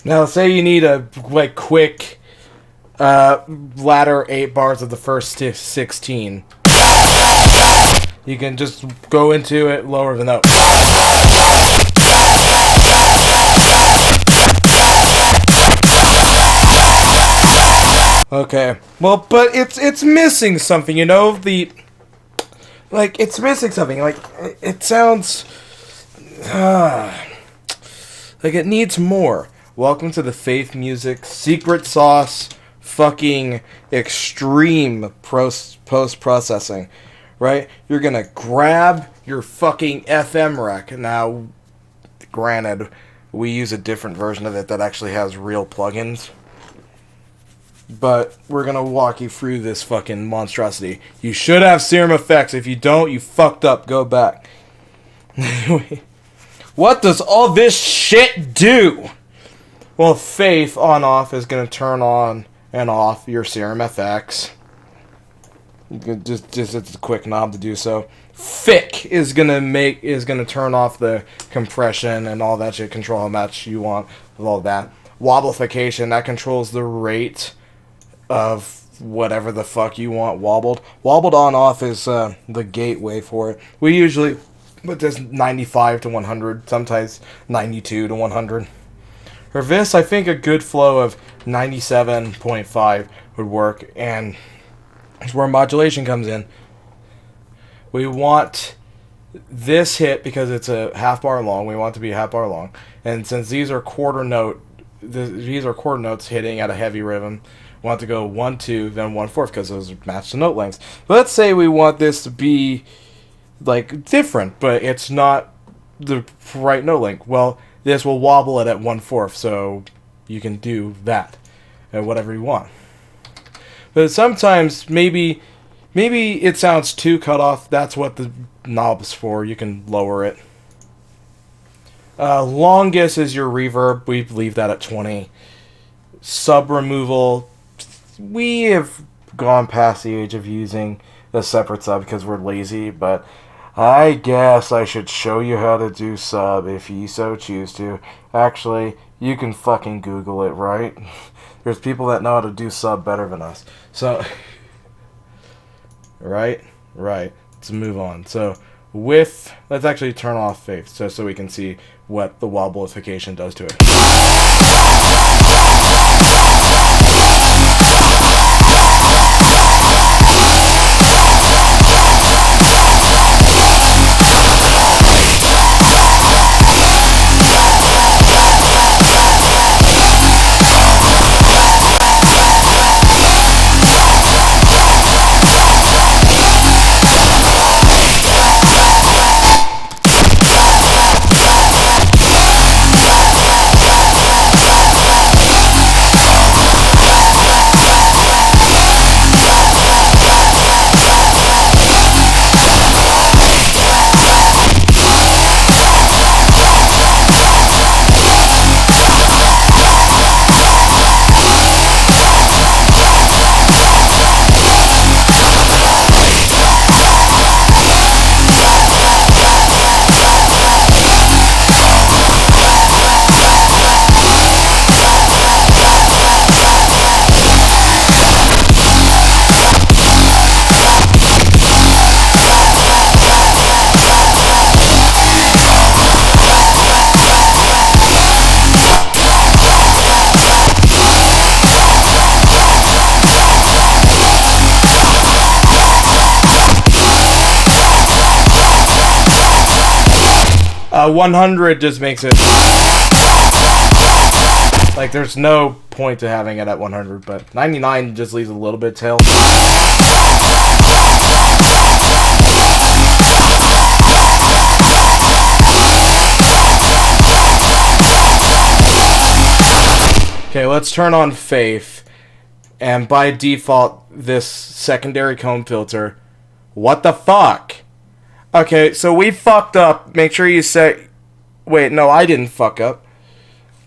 Now, say you need a quick latter 8 bars of the first 16. You can just go into it lower the note. Okay. Well, but it's missing something, you know? It's missing something. Like, it sounds like it needs more. Welcome to the Faith Music secret sauce fucking extreme post-processing, right? You're gonna grab your fucking FM rec. Now, granted, we use a different version of it that actually has real plugins, but we're gonna walk you through this fucking monstrosity. You should have Serum effects. If you don't, you fucked up. Go back. Anyway, what does all this shit do? Well, Faith on-off is going to turn on and off your Serum FX. You can just it's a quick knob to do so. Thick is going to turn off the compression and all that shit, control how much you want with all that. Wobblification, that controls the rate of whatever the fuck you want wobbled. Wobbled on-off is the gateway for it. We usually put this 95 to 100, sometimes 92 to 100. For this, I think a good flow of 97.5 would work, and that's where modulation comes in. We want this hit, because it's a half bar long, we want it to be a half bar long, and since these are quarter notes hitting at a heavy rhythm, we want to go 1/2, then 1/4, because those match the note lengths. But let's say we want this to be different, but it's not the right note length. Well, this will wobble it at 1/4, so you can do that at whatever you want. But sometimes maybe it sounds too cut off. That's what the knob's for. You can lower it. Longest is your reverb. We leave that at 20. Sub removal. We have gone past the age of using a separate sub because we're lazy, but I guess I should show you how to do sub if you so choose to. Actually, you can fucking Google it, right? There's people that know how to do sub better than us. So, right. Let's move on. So, let's actually turn off Faith so we can see what the wobblification does to it. 100 just makes it like there's no point to having it at 100, but 99 just leaves a little bit tail. Okay, let's turn on Faith, and by default, this secondary comb filter. What the fuck? Okay, so we fucked up. Make sure you say... Wait, no, I didn't fuck up.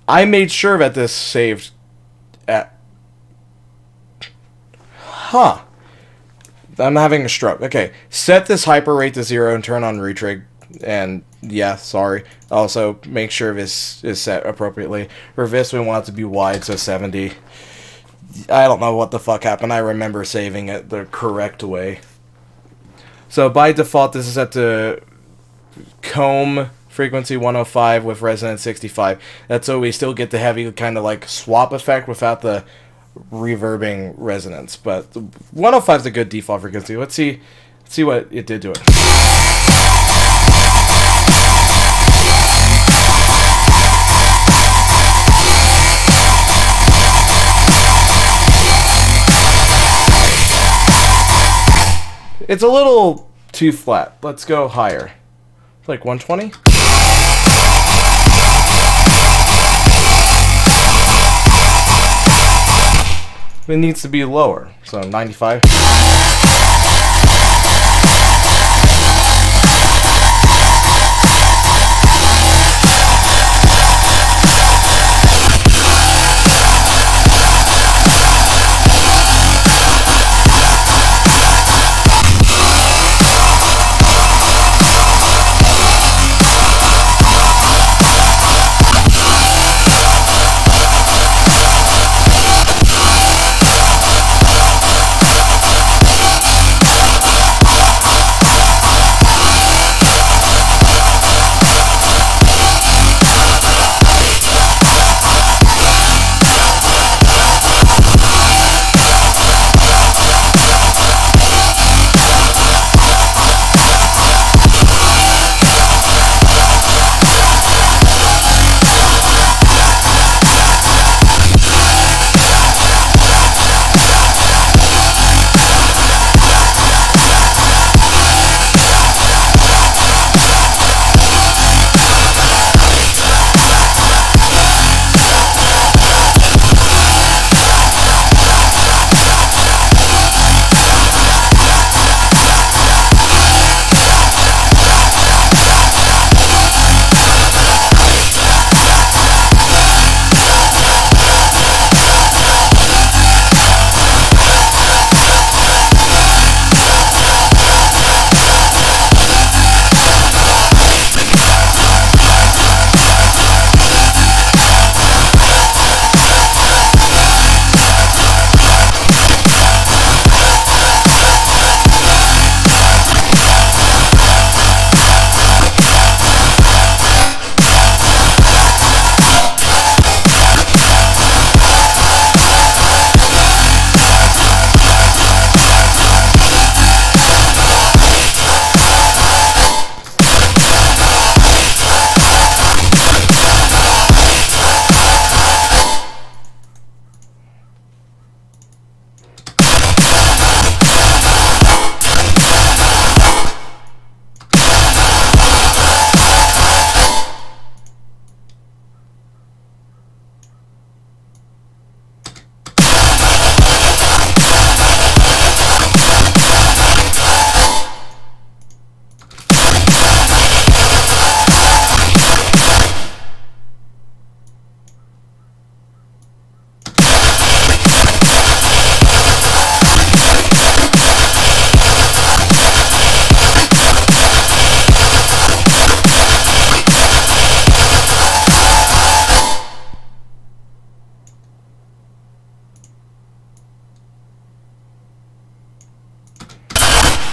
I made sure that this saved at... Huh. I'm having a stroke. Okay, set this hyper rate to 0 and turn on retrig. And yeah, sorry. Also, make sure this is set appropriately. For this, we want it to be wide, so 70. I don't know what the fuck happened. I remember saving it the correct way. So by default, this is set to comb frequency 105 with resonance 65. That's so we still get the heavy kind of like swap effect without the reverbing resonance. But 105 is a good default frequency. Let's see what it did to it. It's a little too flat. Let's go higher. Like 120? It needs to be lower. So 95.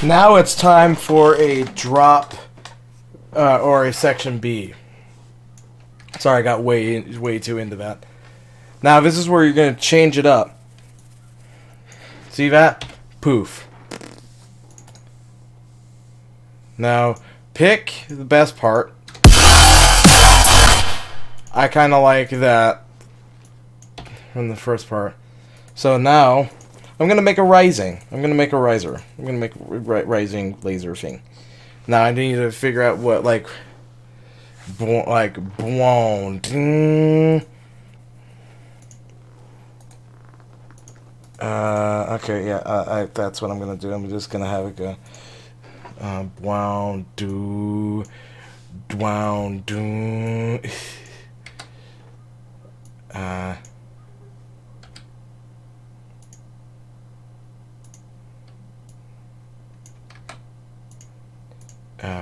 Now it's time for a drop or a section B. Sorry, I got way too into that. Now this is where you're going to change it up. See that? Poof. Now pick the best part. I kind of like that from the first part. So now, I'm going to make a rising. I'm going to make a riser. I'm going to make a rising laser thing. Now I need to figure out what, like blonde. Okay, yeah, that's what I'm going to do. I'm just going to have it go. Down, do.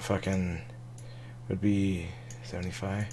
Fucking would be 75.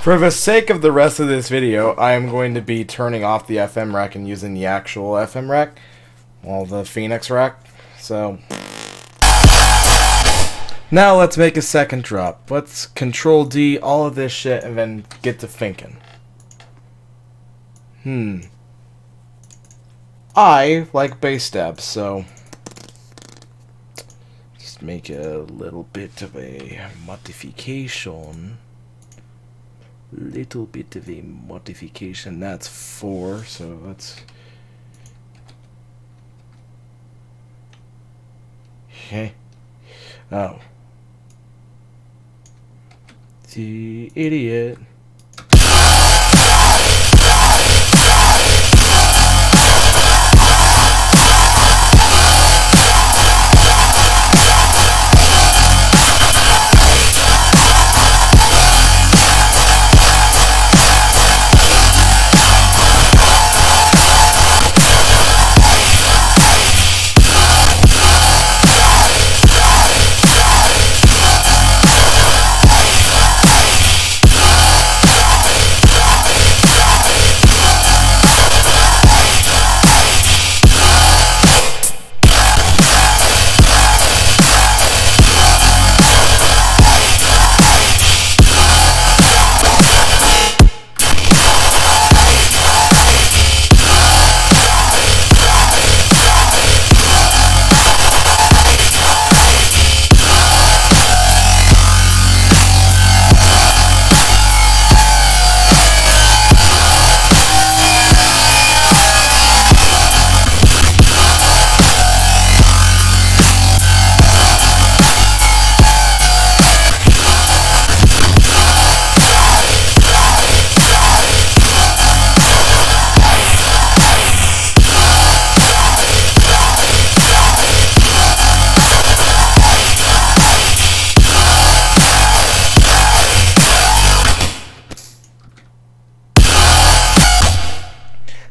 For the sake of the rest of this video, I am going to be turning off the FM rack and using the actual FM rack. Well, the Phoenix rack. So now let's make a second drop. Let's Control D all of this shit and then get to thinking. I like bass stabs, so just make a little bit of a modification. Little bit of a modification. That's 4, so that's okay. Oh, the idiot.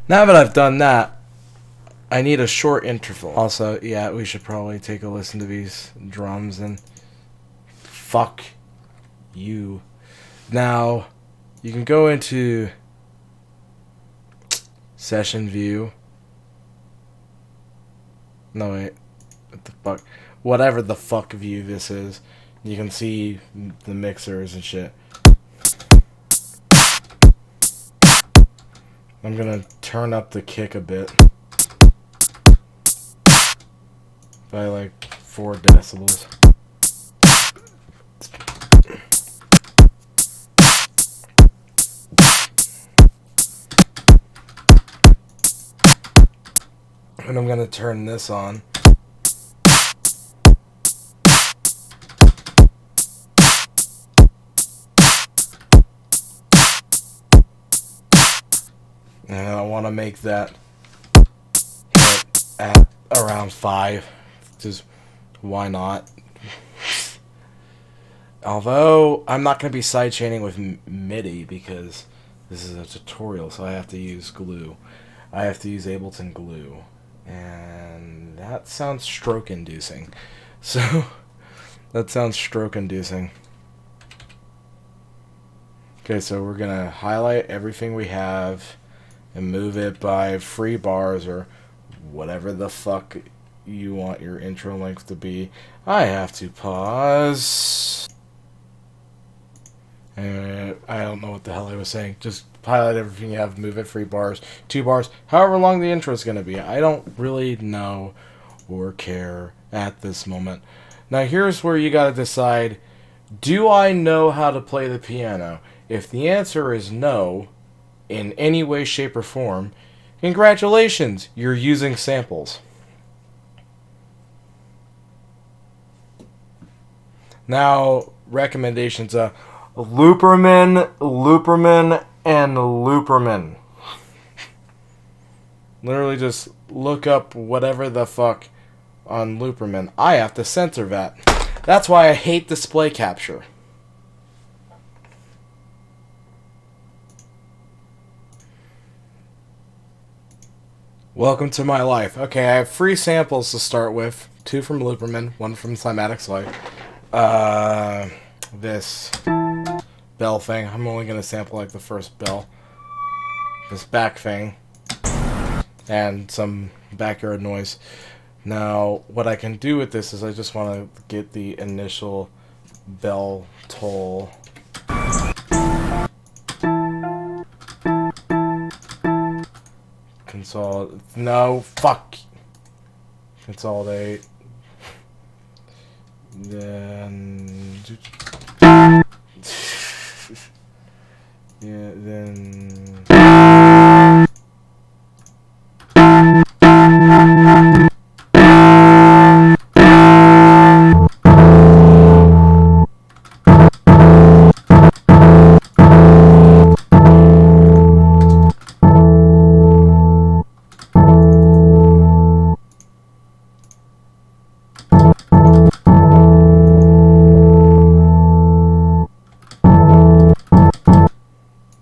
Now that I've done that, I need a short interval. Also, yeah, we should probably take a listen to these drums and fuck you. Now, you can go into session view. No, wait. What the fuck? Whatever the fuck view this is. You can see the mixers and shit. I'm gonna turn up the kick a bit by like 4 decibels. And I'm gonna turn this on. And I want to make that hit at around 5. Just why not? Although I'm not going to be sidechaining with MIDI because this is a tutorial, so I have to use glue. I have to use Ableton glue. And that sounds stroke inducing. So that sounds stroke inducing. Okay, so we're going to highlight everything we have and move it by free bars or whatever the fuck you want your intro length to be. I have to pause. And I don't know what the hell I was saying. Just highlight everything you have, move it, free bars, 2 bars, however long the intro is going to be. I don't really know or care at this moment. Now here's where you got to decide, do I know how to play the piano? If the answer is no, in any way, shape, or form, congratulations, you're using samples. Now, recommendations, Looperman, and Looperman. Literally just look up whatever the fuck on Looperman. I have to censor that. That's why I hate display capture. Welcome to my life. Okay, I have 3 samples to start with. 2 from Looperman, 1 from Cymatics Live. This bell thing. I'm only going to sample like the first bell. This back thing. And some backyard noise. Now, what I can do with this is I just want to get the initial bell toll. No, fuck. Consolidate. Then... yeah, then...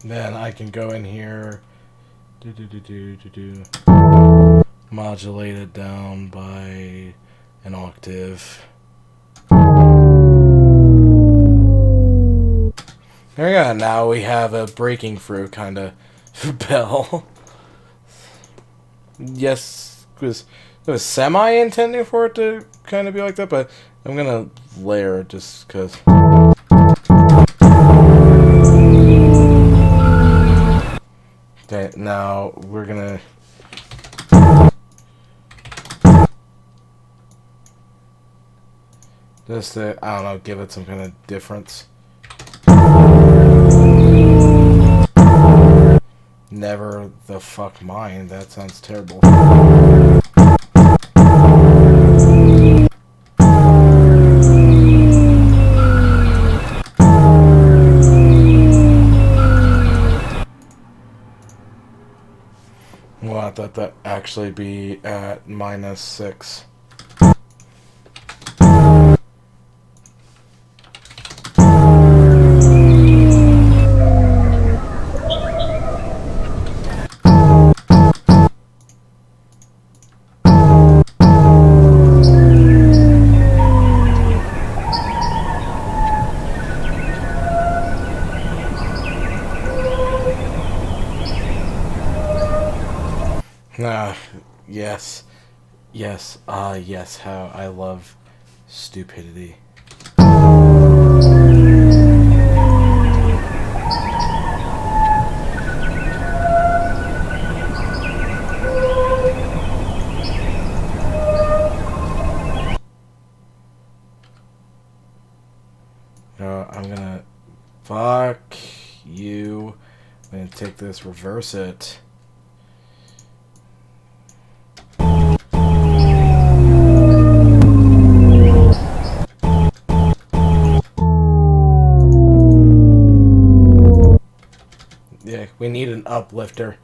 Then I can go in here, modulate it down by an octave. There we go. Now we have a breaking through kind of bell. Yes, because it was semi-intending for it to kind of be like that, but I'm gonna layer it just because. Okay, now we're gonna just I don't know, give it some kind of difference. Never the fuck mind. That sounds terrible. Well, I thought that actually be at -6. Yes. Yes. Yes, how I love stupidity. I'm gonna... Fuck you. I'm gonna take this, reverse it. Yeah, we need an uplifter.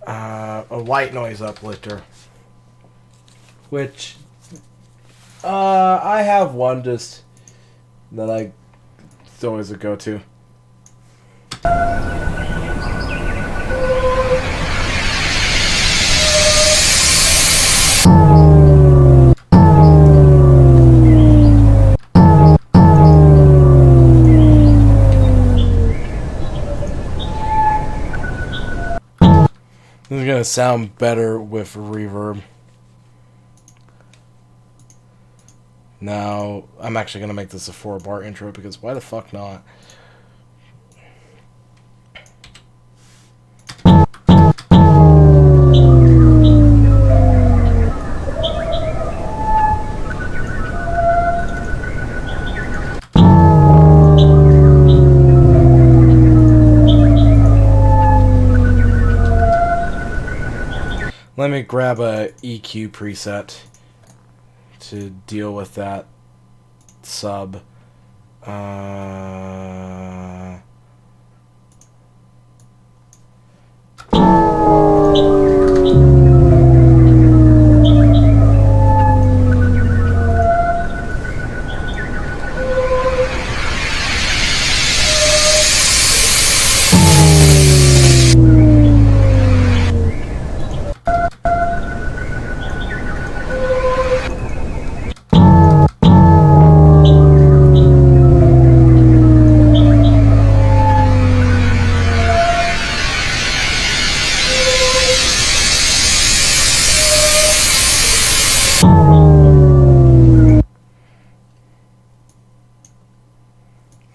A white noise uplifter. Which... I have one just... that it's always a go-to. This is gonna sound better with reverb. Now, I'm actually gonna make this a 4-bar intro because why the fuck not? Let me grab a EQ preset to deal with that sub.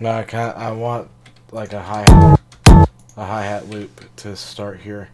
No, I can't. I want like a hi-hat loop to start here.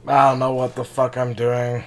I don't know what the fuck I'm doing.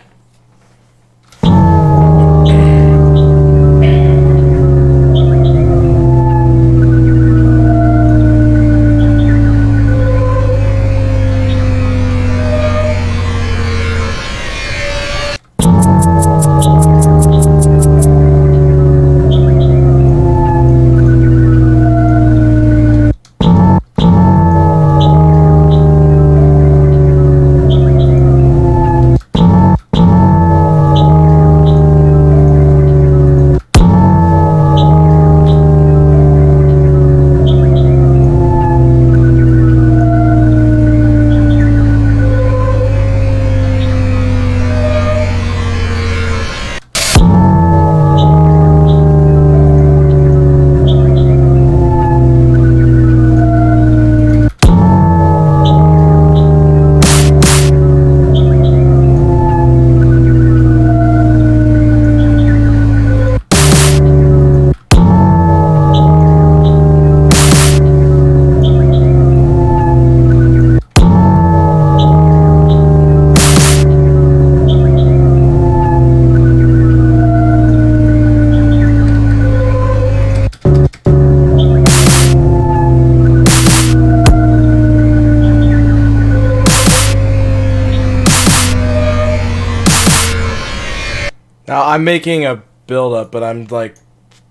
Now, I'm making a build-up, but I'm, like,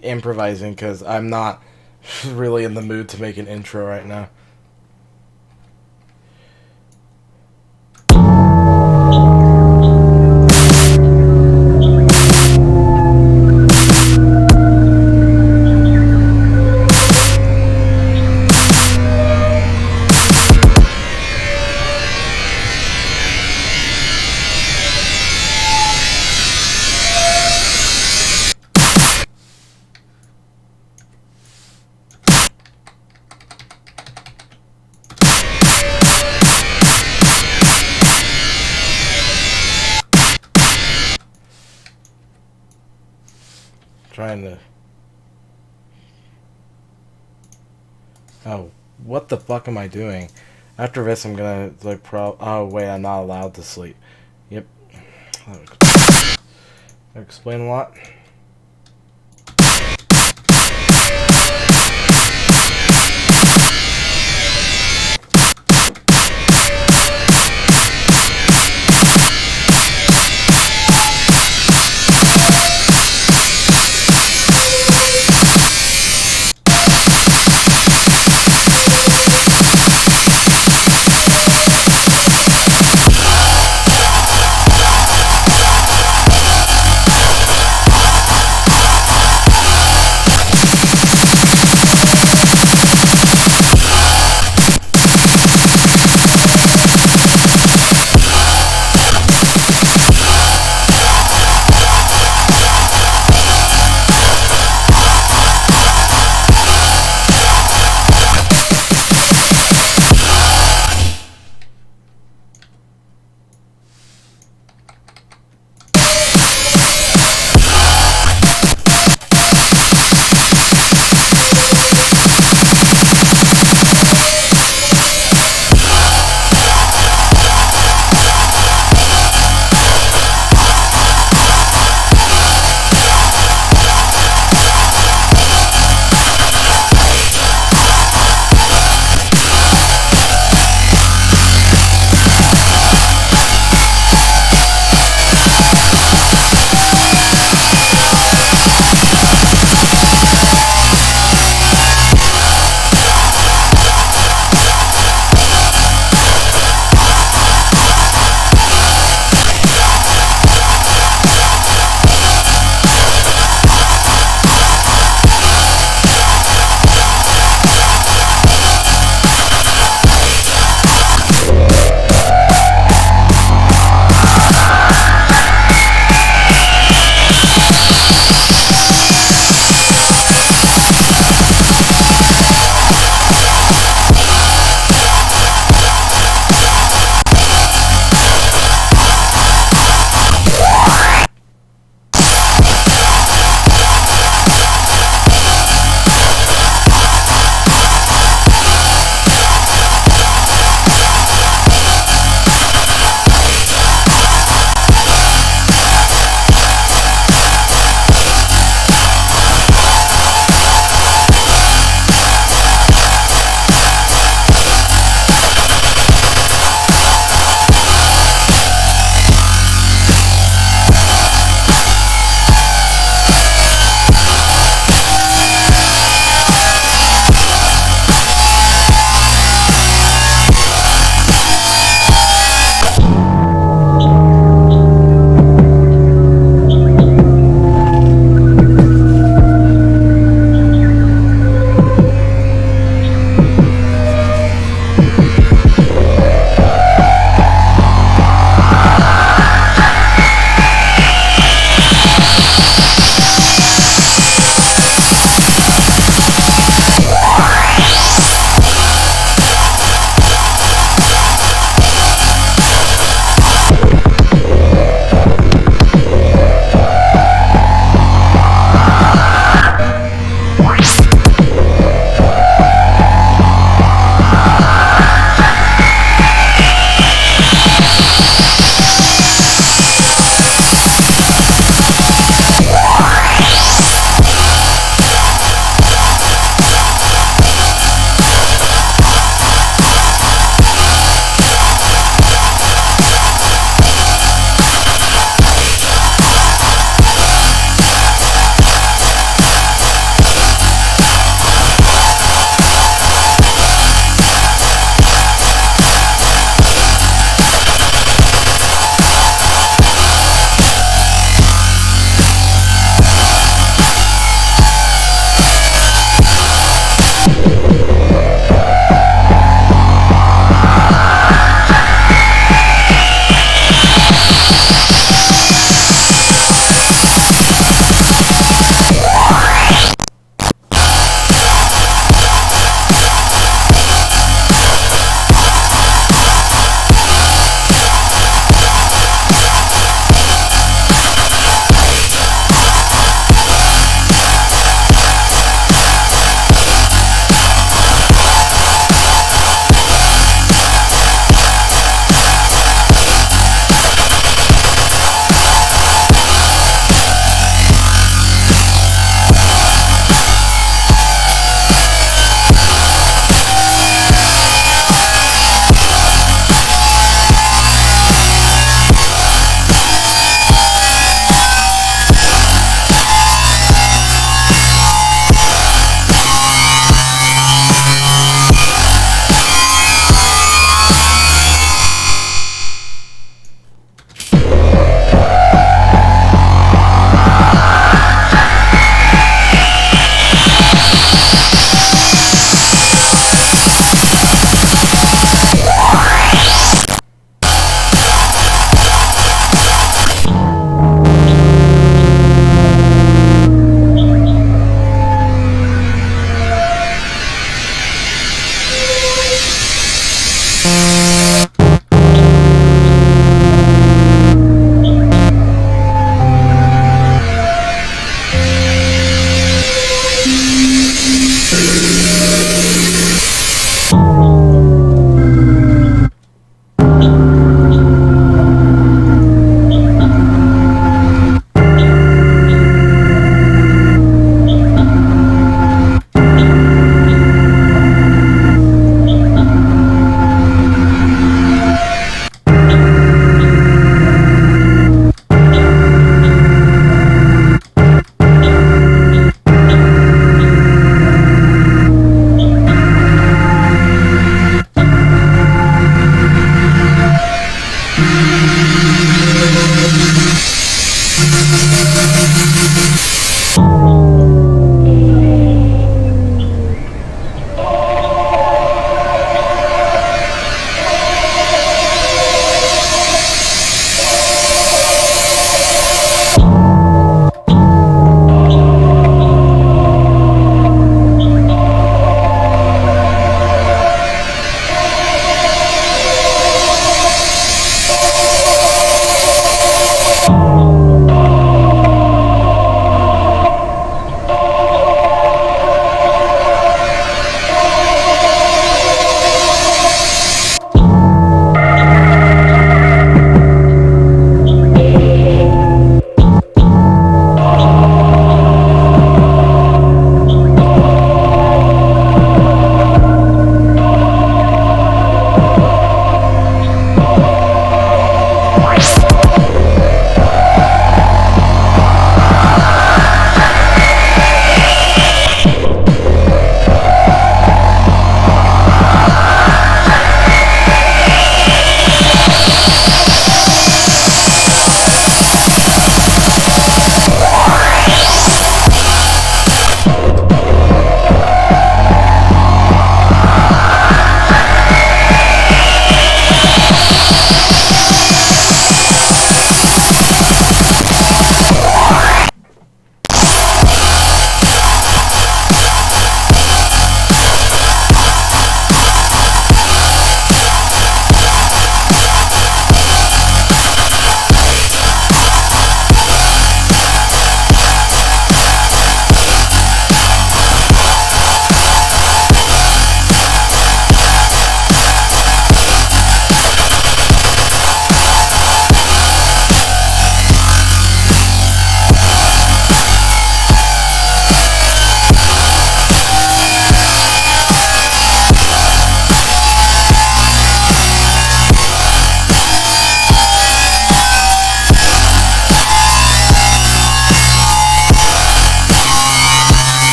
improvising because I'm not really in the mood to make an intro right now. Trying to... Oh, what the fuck am I doing? After this, I'm gonna, like, oh, wait, I'm not allowed to sleep. Yep. That explain a lot.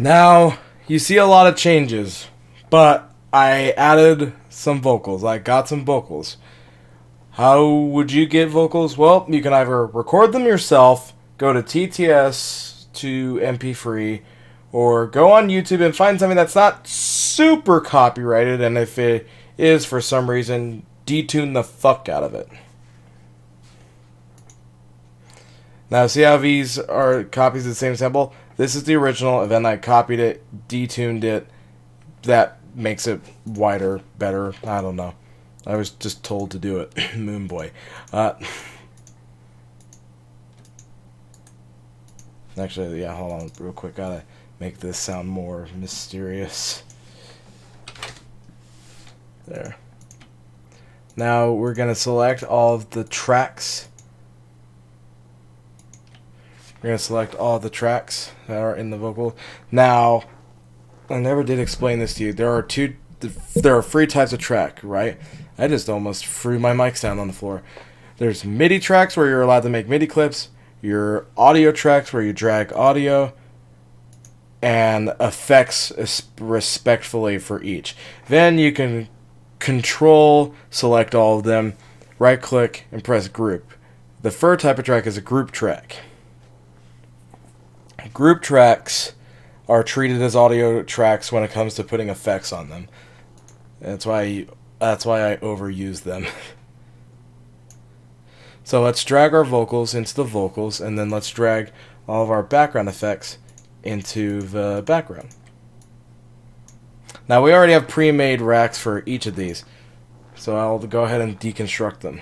Now, you see a lot of changes, but I added some vocals. I got some vocals. How would you get vocals? Well, you can either record them yourself, go to TTS to MP3, or go on YouTube and find something that's not super copyrighted, and if it is for some reason, detune the fuck out of it. Now, see how these are copies of the same sample? This is the original, and then I copied it, detuned it. That makes it wider, better. I don't know. I was just told to do it. Moon Boy. Actually, yeah, hold on real quick. Gotta make this sound more mysterious. There. Now we're gonna select all of the tracks. We're going to select all the tracks that are in the vocal. Now, I never did explain this to you. There are three types of track, right? I just almost threw my mic stand on the floor. There's MIDI tracks where you're allowed to make MIDI clips. Your audio tracks where you drag audio. And effects respectfully for each. Then you can select all of them, right click, and press group. The third type of track is a group track. Group tracks are treated as audio tracks when it comes to putting effects on them. That's why I overuse them. So let's drag our vocals into the vocals, and then let's drag all of our background effects into the background. Now we already have pre-made racks for each of these, so I'll go ahead and deconstruct them.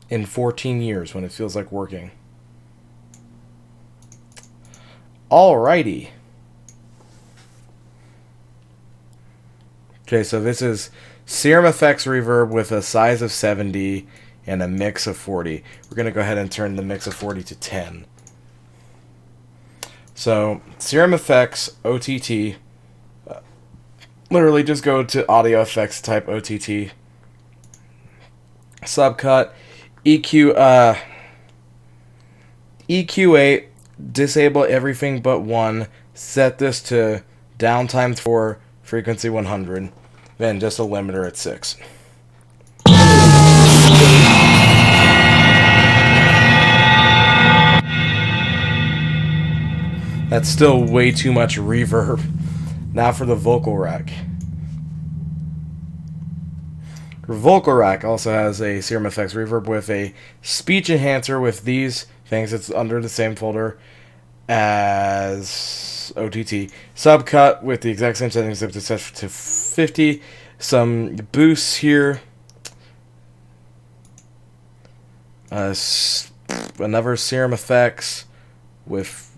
In 14 years when it feels like working. Alrighty. Okay, so this is Serum Effects Reverb with a size of 70 and a mix of 40. We're going to go ahead and turn the mix of 40 to 10. So, Serum Effects OTT. Literally just go to Audio Effects, type OTT. Subcut. EQ8, disable everything but one, set this to downtime 4, frequency 100, then just a limiter at 6. That's still way too much reverb. Now for the vocal rack. Vocal rack also has a Serum Effects Reverb with a speech enhancer with these things. It's under the same folder as OTT. Subcut with the exact same settings except it's set to 50. Some boosts here. Another Serum Effects with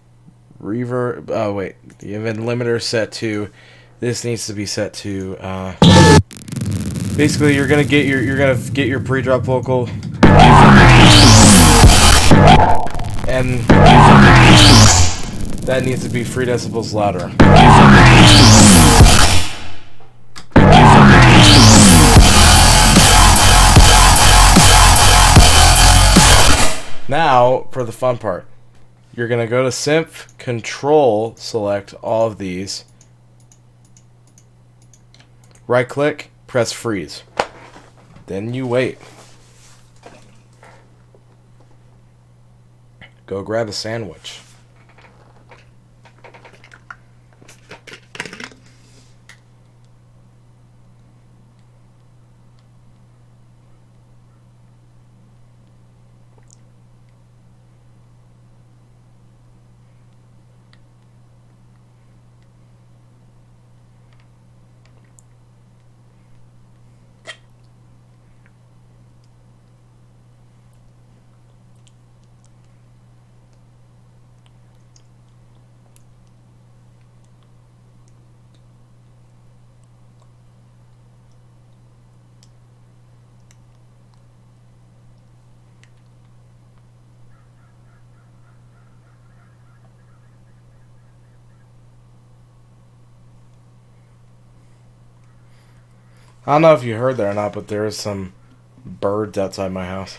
reverb. Oh wait, the event limiter set to. This needs to be set to. Basically, you're gonna get your pre-drop vocal, and that needs to be 3 decibels louder. Now, for the fun part, you're gonna go to Synth, Control, select all of these, right-click. Press freeze. Then you wait. Go grab a sandwich. I don't know if you heard that or not, but there is some birds outside my house.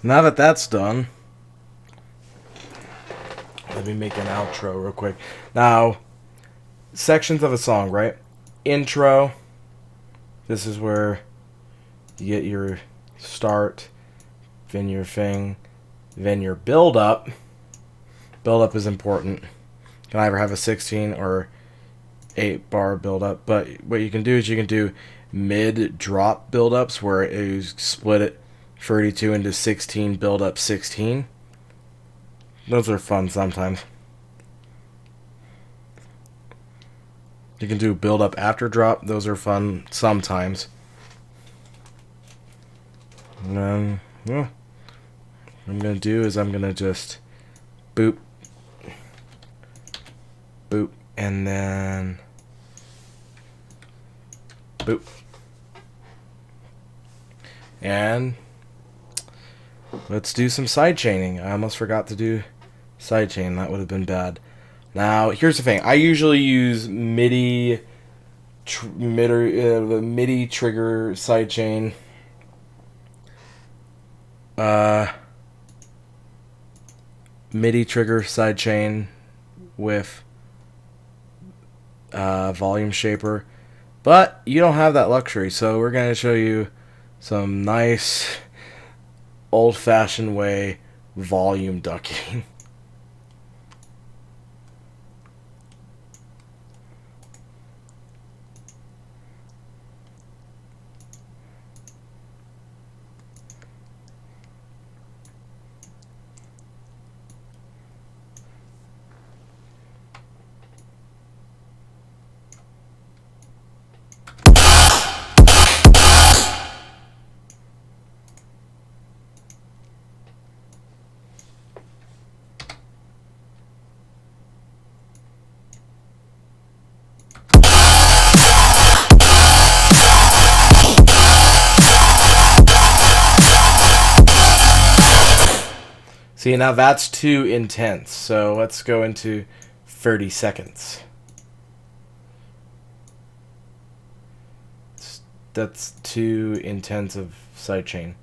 Now that that's done, let me make an outro real quick. Now, sections of a song, right? Intro. This is where you get your start, then your thing, then your build up. Build up is important. You can either have a 16 or 8 bar build up, but what you can do is you can do mid drop build ups where you split it 32 into 16 build up 16. Those are fun sometimes. You can do build up after drop. Those are fun sometimes. And then, yeah, what I'm going to do is I'm going to just boop, boop, and then boop. And let's do some side chaining. I almost forgot to do side chain. That would have been bad. Now, here's the thing. I usually use MIDI trigger side chain. MIDI trigger side chain with volume shaper. But you don't have that luxury, so we're going to show you some nice old-fashioned way volume ducking. See, now that's too intense, so let's go into 30 seconds. That's too intense of sidechain.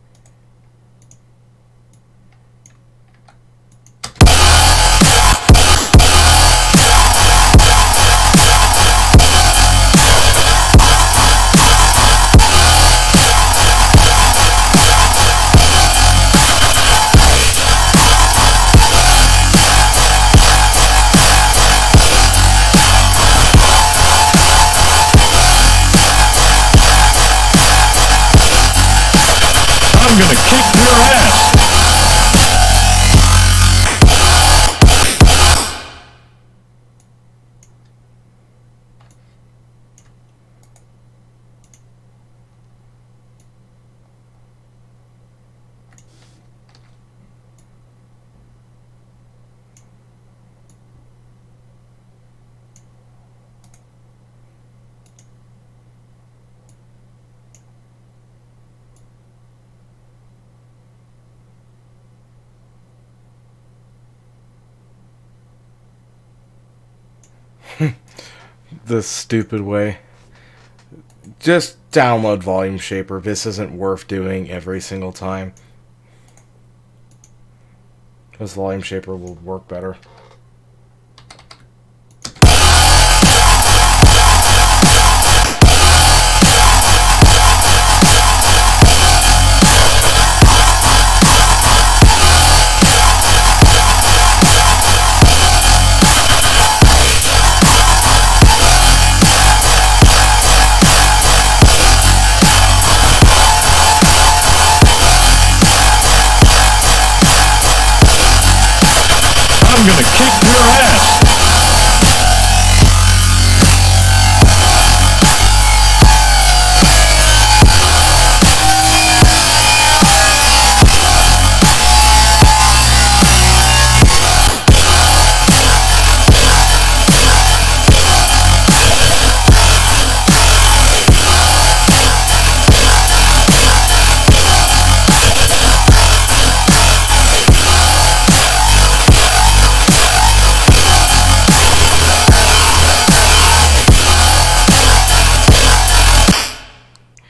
gonna kick your ass! The stupid way. Just download Volume Shaper. This isn't worth doing every single time. Because Volume Shaper will work better. I'm gonna kick your ass!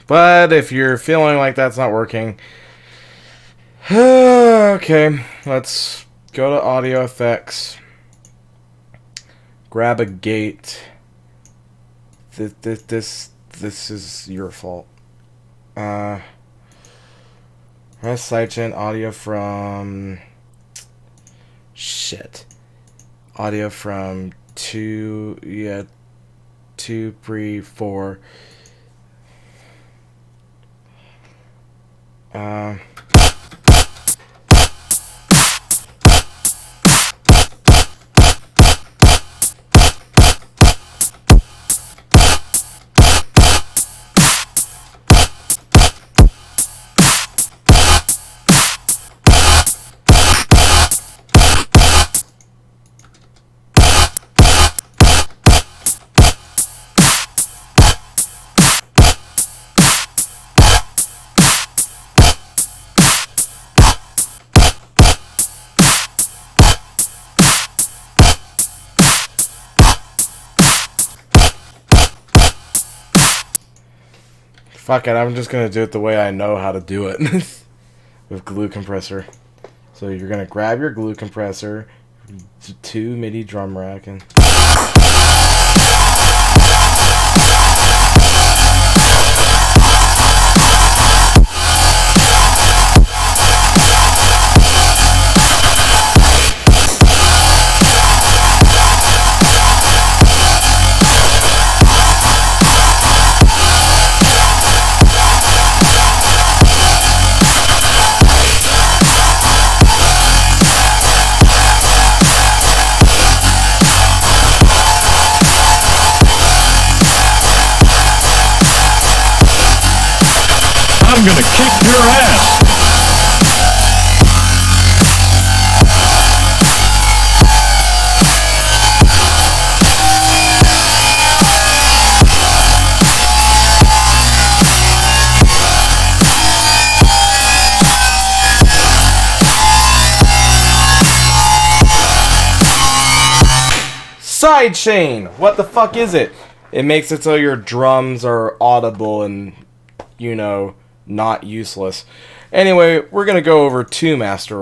But if you're feeling like that's not working, okay, let's go to audio effects, grab a gate. This is your fault. Press sidechain audio from audio from 2 pre 4. Fuck it, I'm just gonna do it the way I know how to do it. With glue compressor. So you're gonna grab your glue compressor, 2 MIDI drum rack, and I'm gonna kick your ass! sidechain! What the fuck is it? It makes it so your drums are audible and, you know, not useless. Anyway, we're gonna go over two master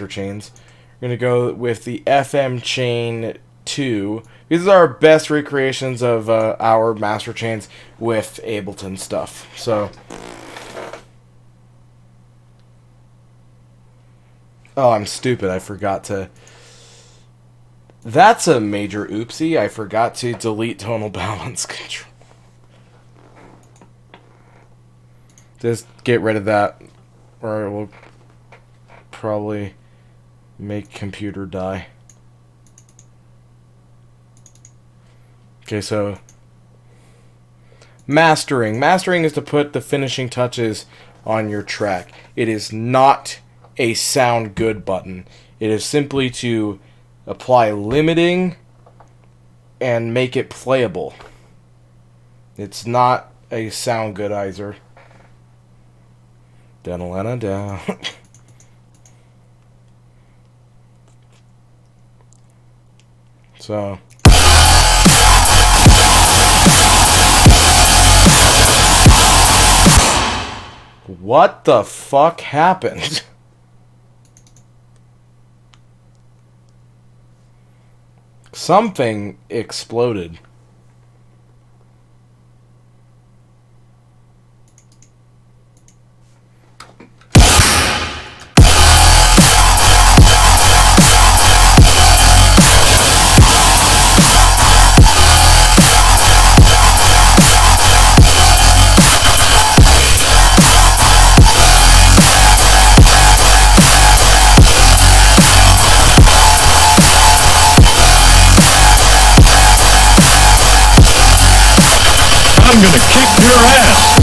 chains. We're gonna go with the FM chain 2. These are our best recreations of our master chains with Ableton stuff. So, oh, I'm stupid. I forgot to. That's a major oopsie. I forgot to delete tonal balance control. Just get rid of that. or it will probably make computer die. Okay, so mastering. Mastering is to put the finishing touches on your track. It is not a sound good button. It is simply to apply limiting and make it playable. It's not a sound goodizer. Da-da-da-da. So what the fuck happened? Something exploded. I'm gonna kick your ass!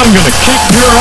I'm gonna kick your ass! I'm gonna kick your ass!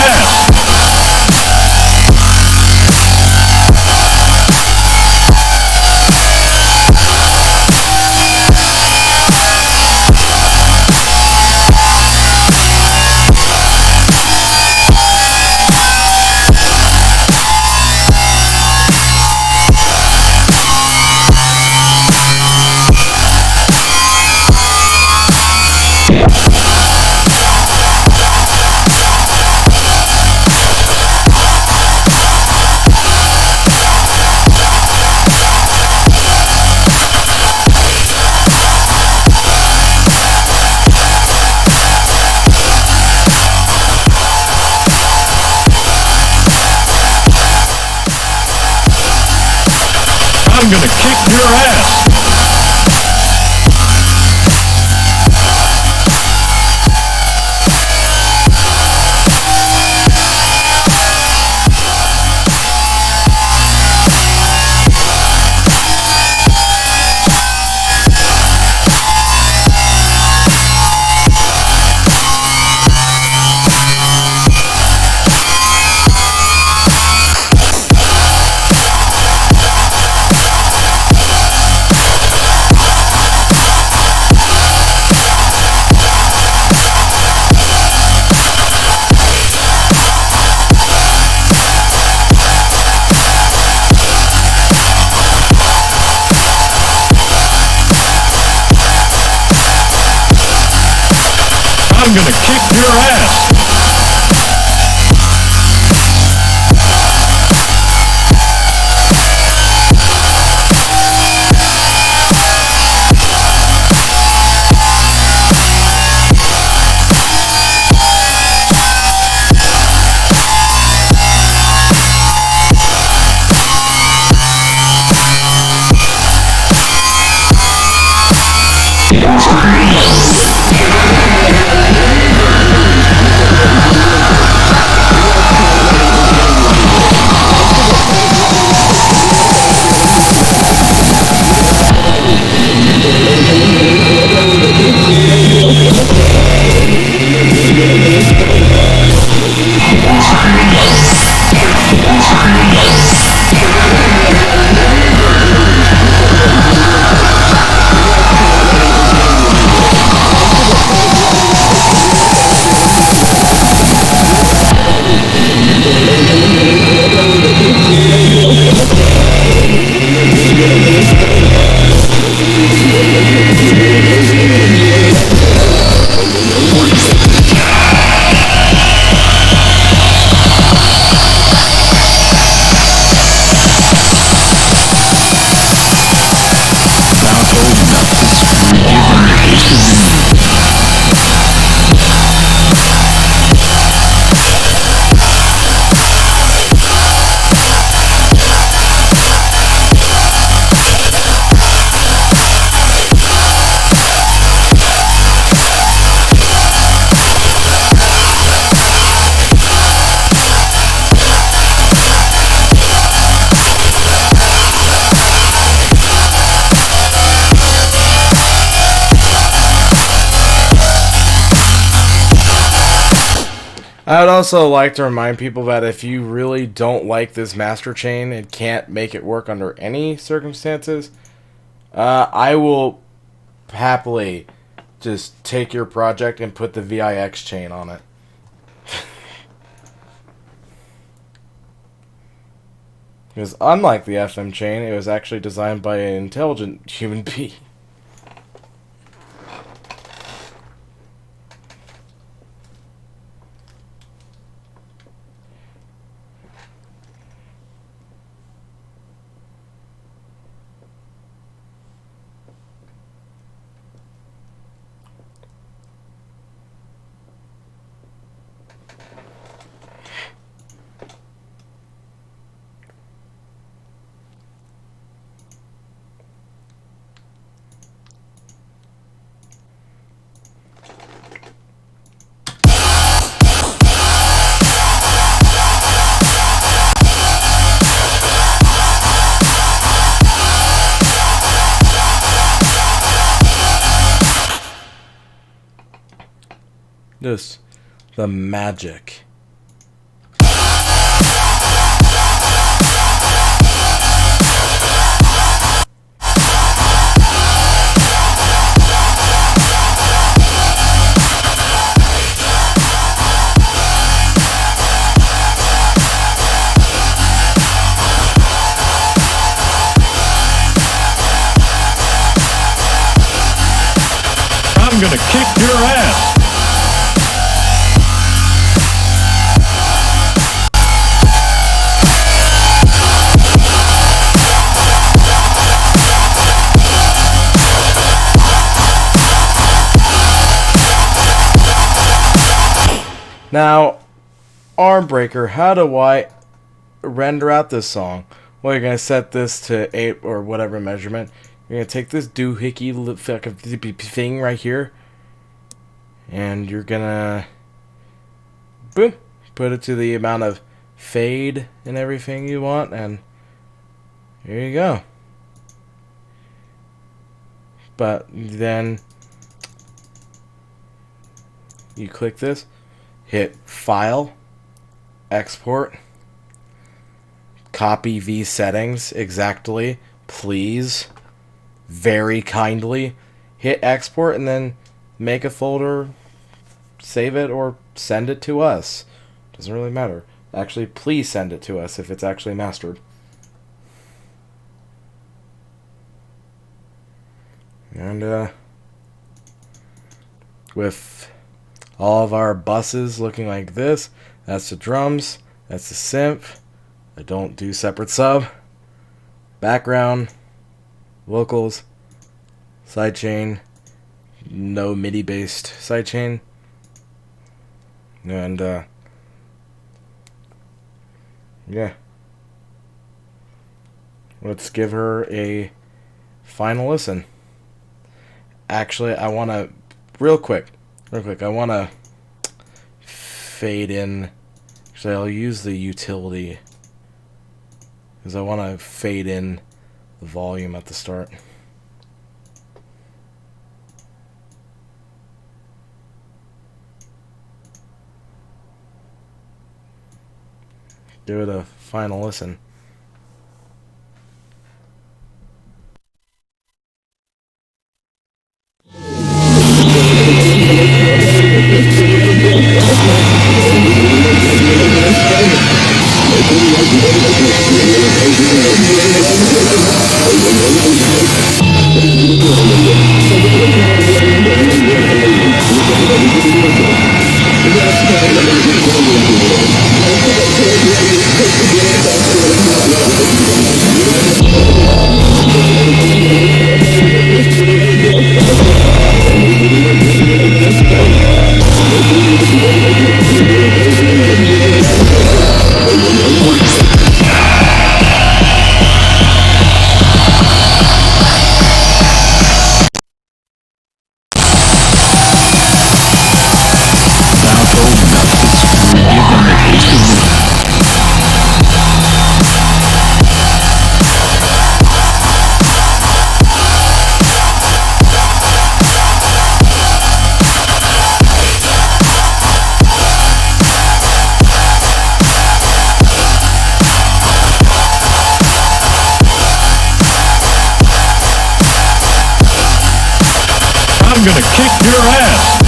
I'm gonna kick your ass! I would also like to remind people that if you really don't like this master chain and can't make it work under any circumstances, I will happily just take your project and put the VIX chain on it. Because unlike the FM chain, it was actually designed by an intelligent human being. Just the magic. I'm gonna kick your ass. Now, arm breaker, how do I render out this song? Well, you're going to set this to 8 or whatever measurement. You're going to take this doohickey fucking thing right here. And you're going to, boom, put it to the amount of fade and everything you want. And here you go. But then you click this. Hit File, Export, copy these settings exactly, please, very kindly. Hit Export and then make a folder, save it, or send it to us. Doesn't really matter. Actually, please send it to us if it's actually mastered. And with all of our buses looking like this. That's the drums. That's the synth. I don't do separate sub. Background. Vocals. Sidechain. No MIDI based sidechain. And yeah. Let's give her a final listen. Actually, I want to real quick, I want to fade in. Actually, I'll use the utility because I want to fade in the volume at the start. Give it a final listen. I'm gonna kick your ass!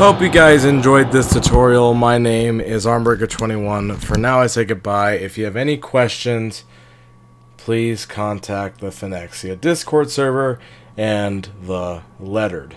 Hope you guys enjoyed this tutorial. My name is Armbreaker21. For now, I say goodbye. If you have any questions, please contact the Finexia Discord server and the Lettered.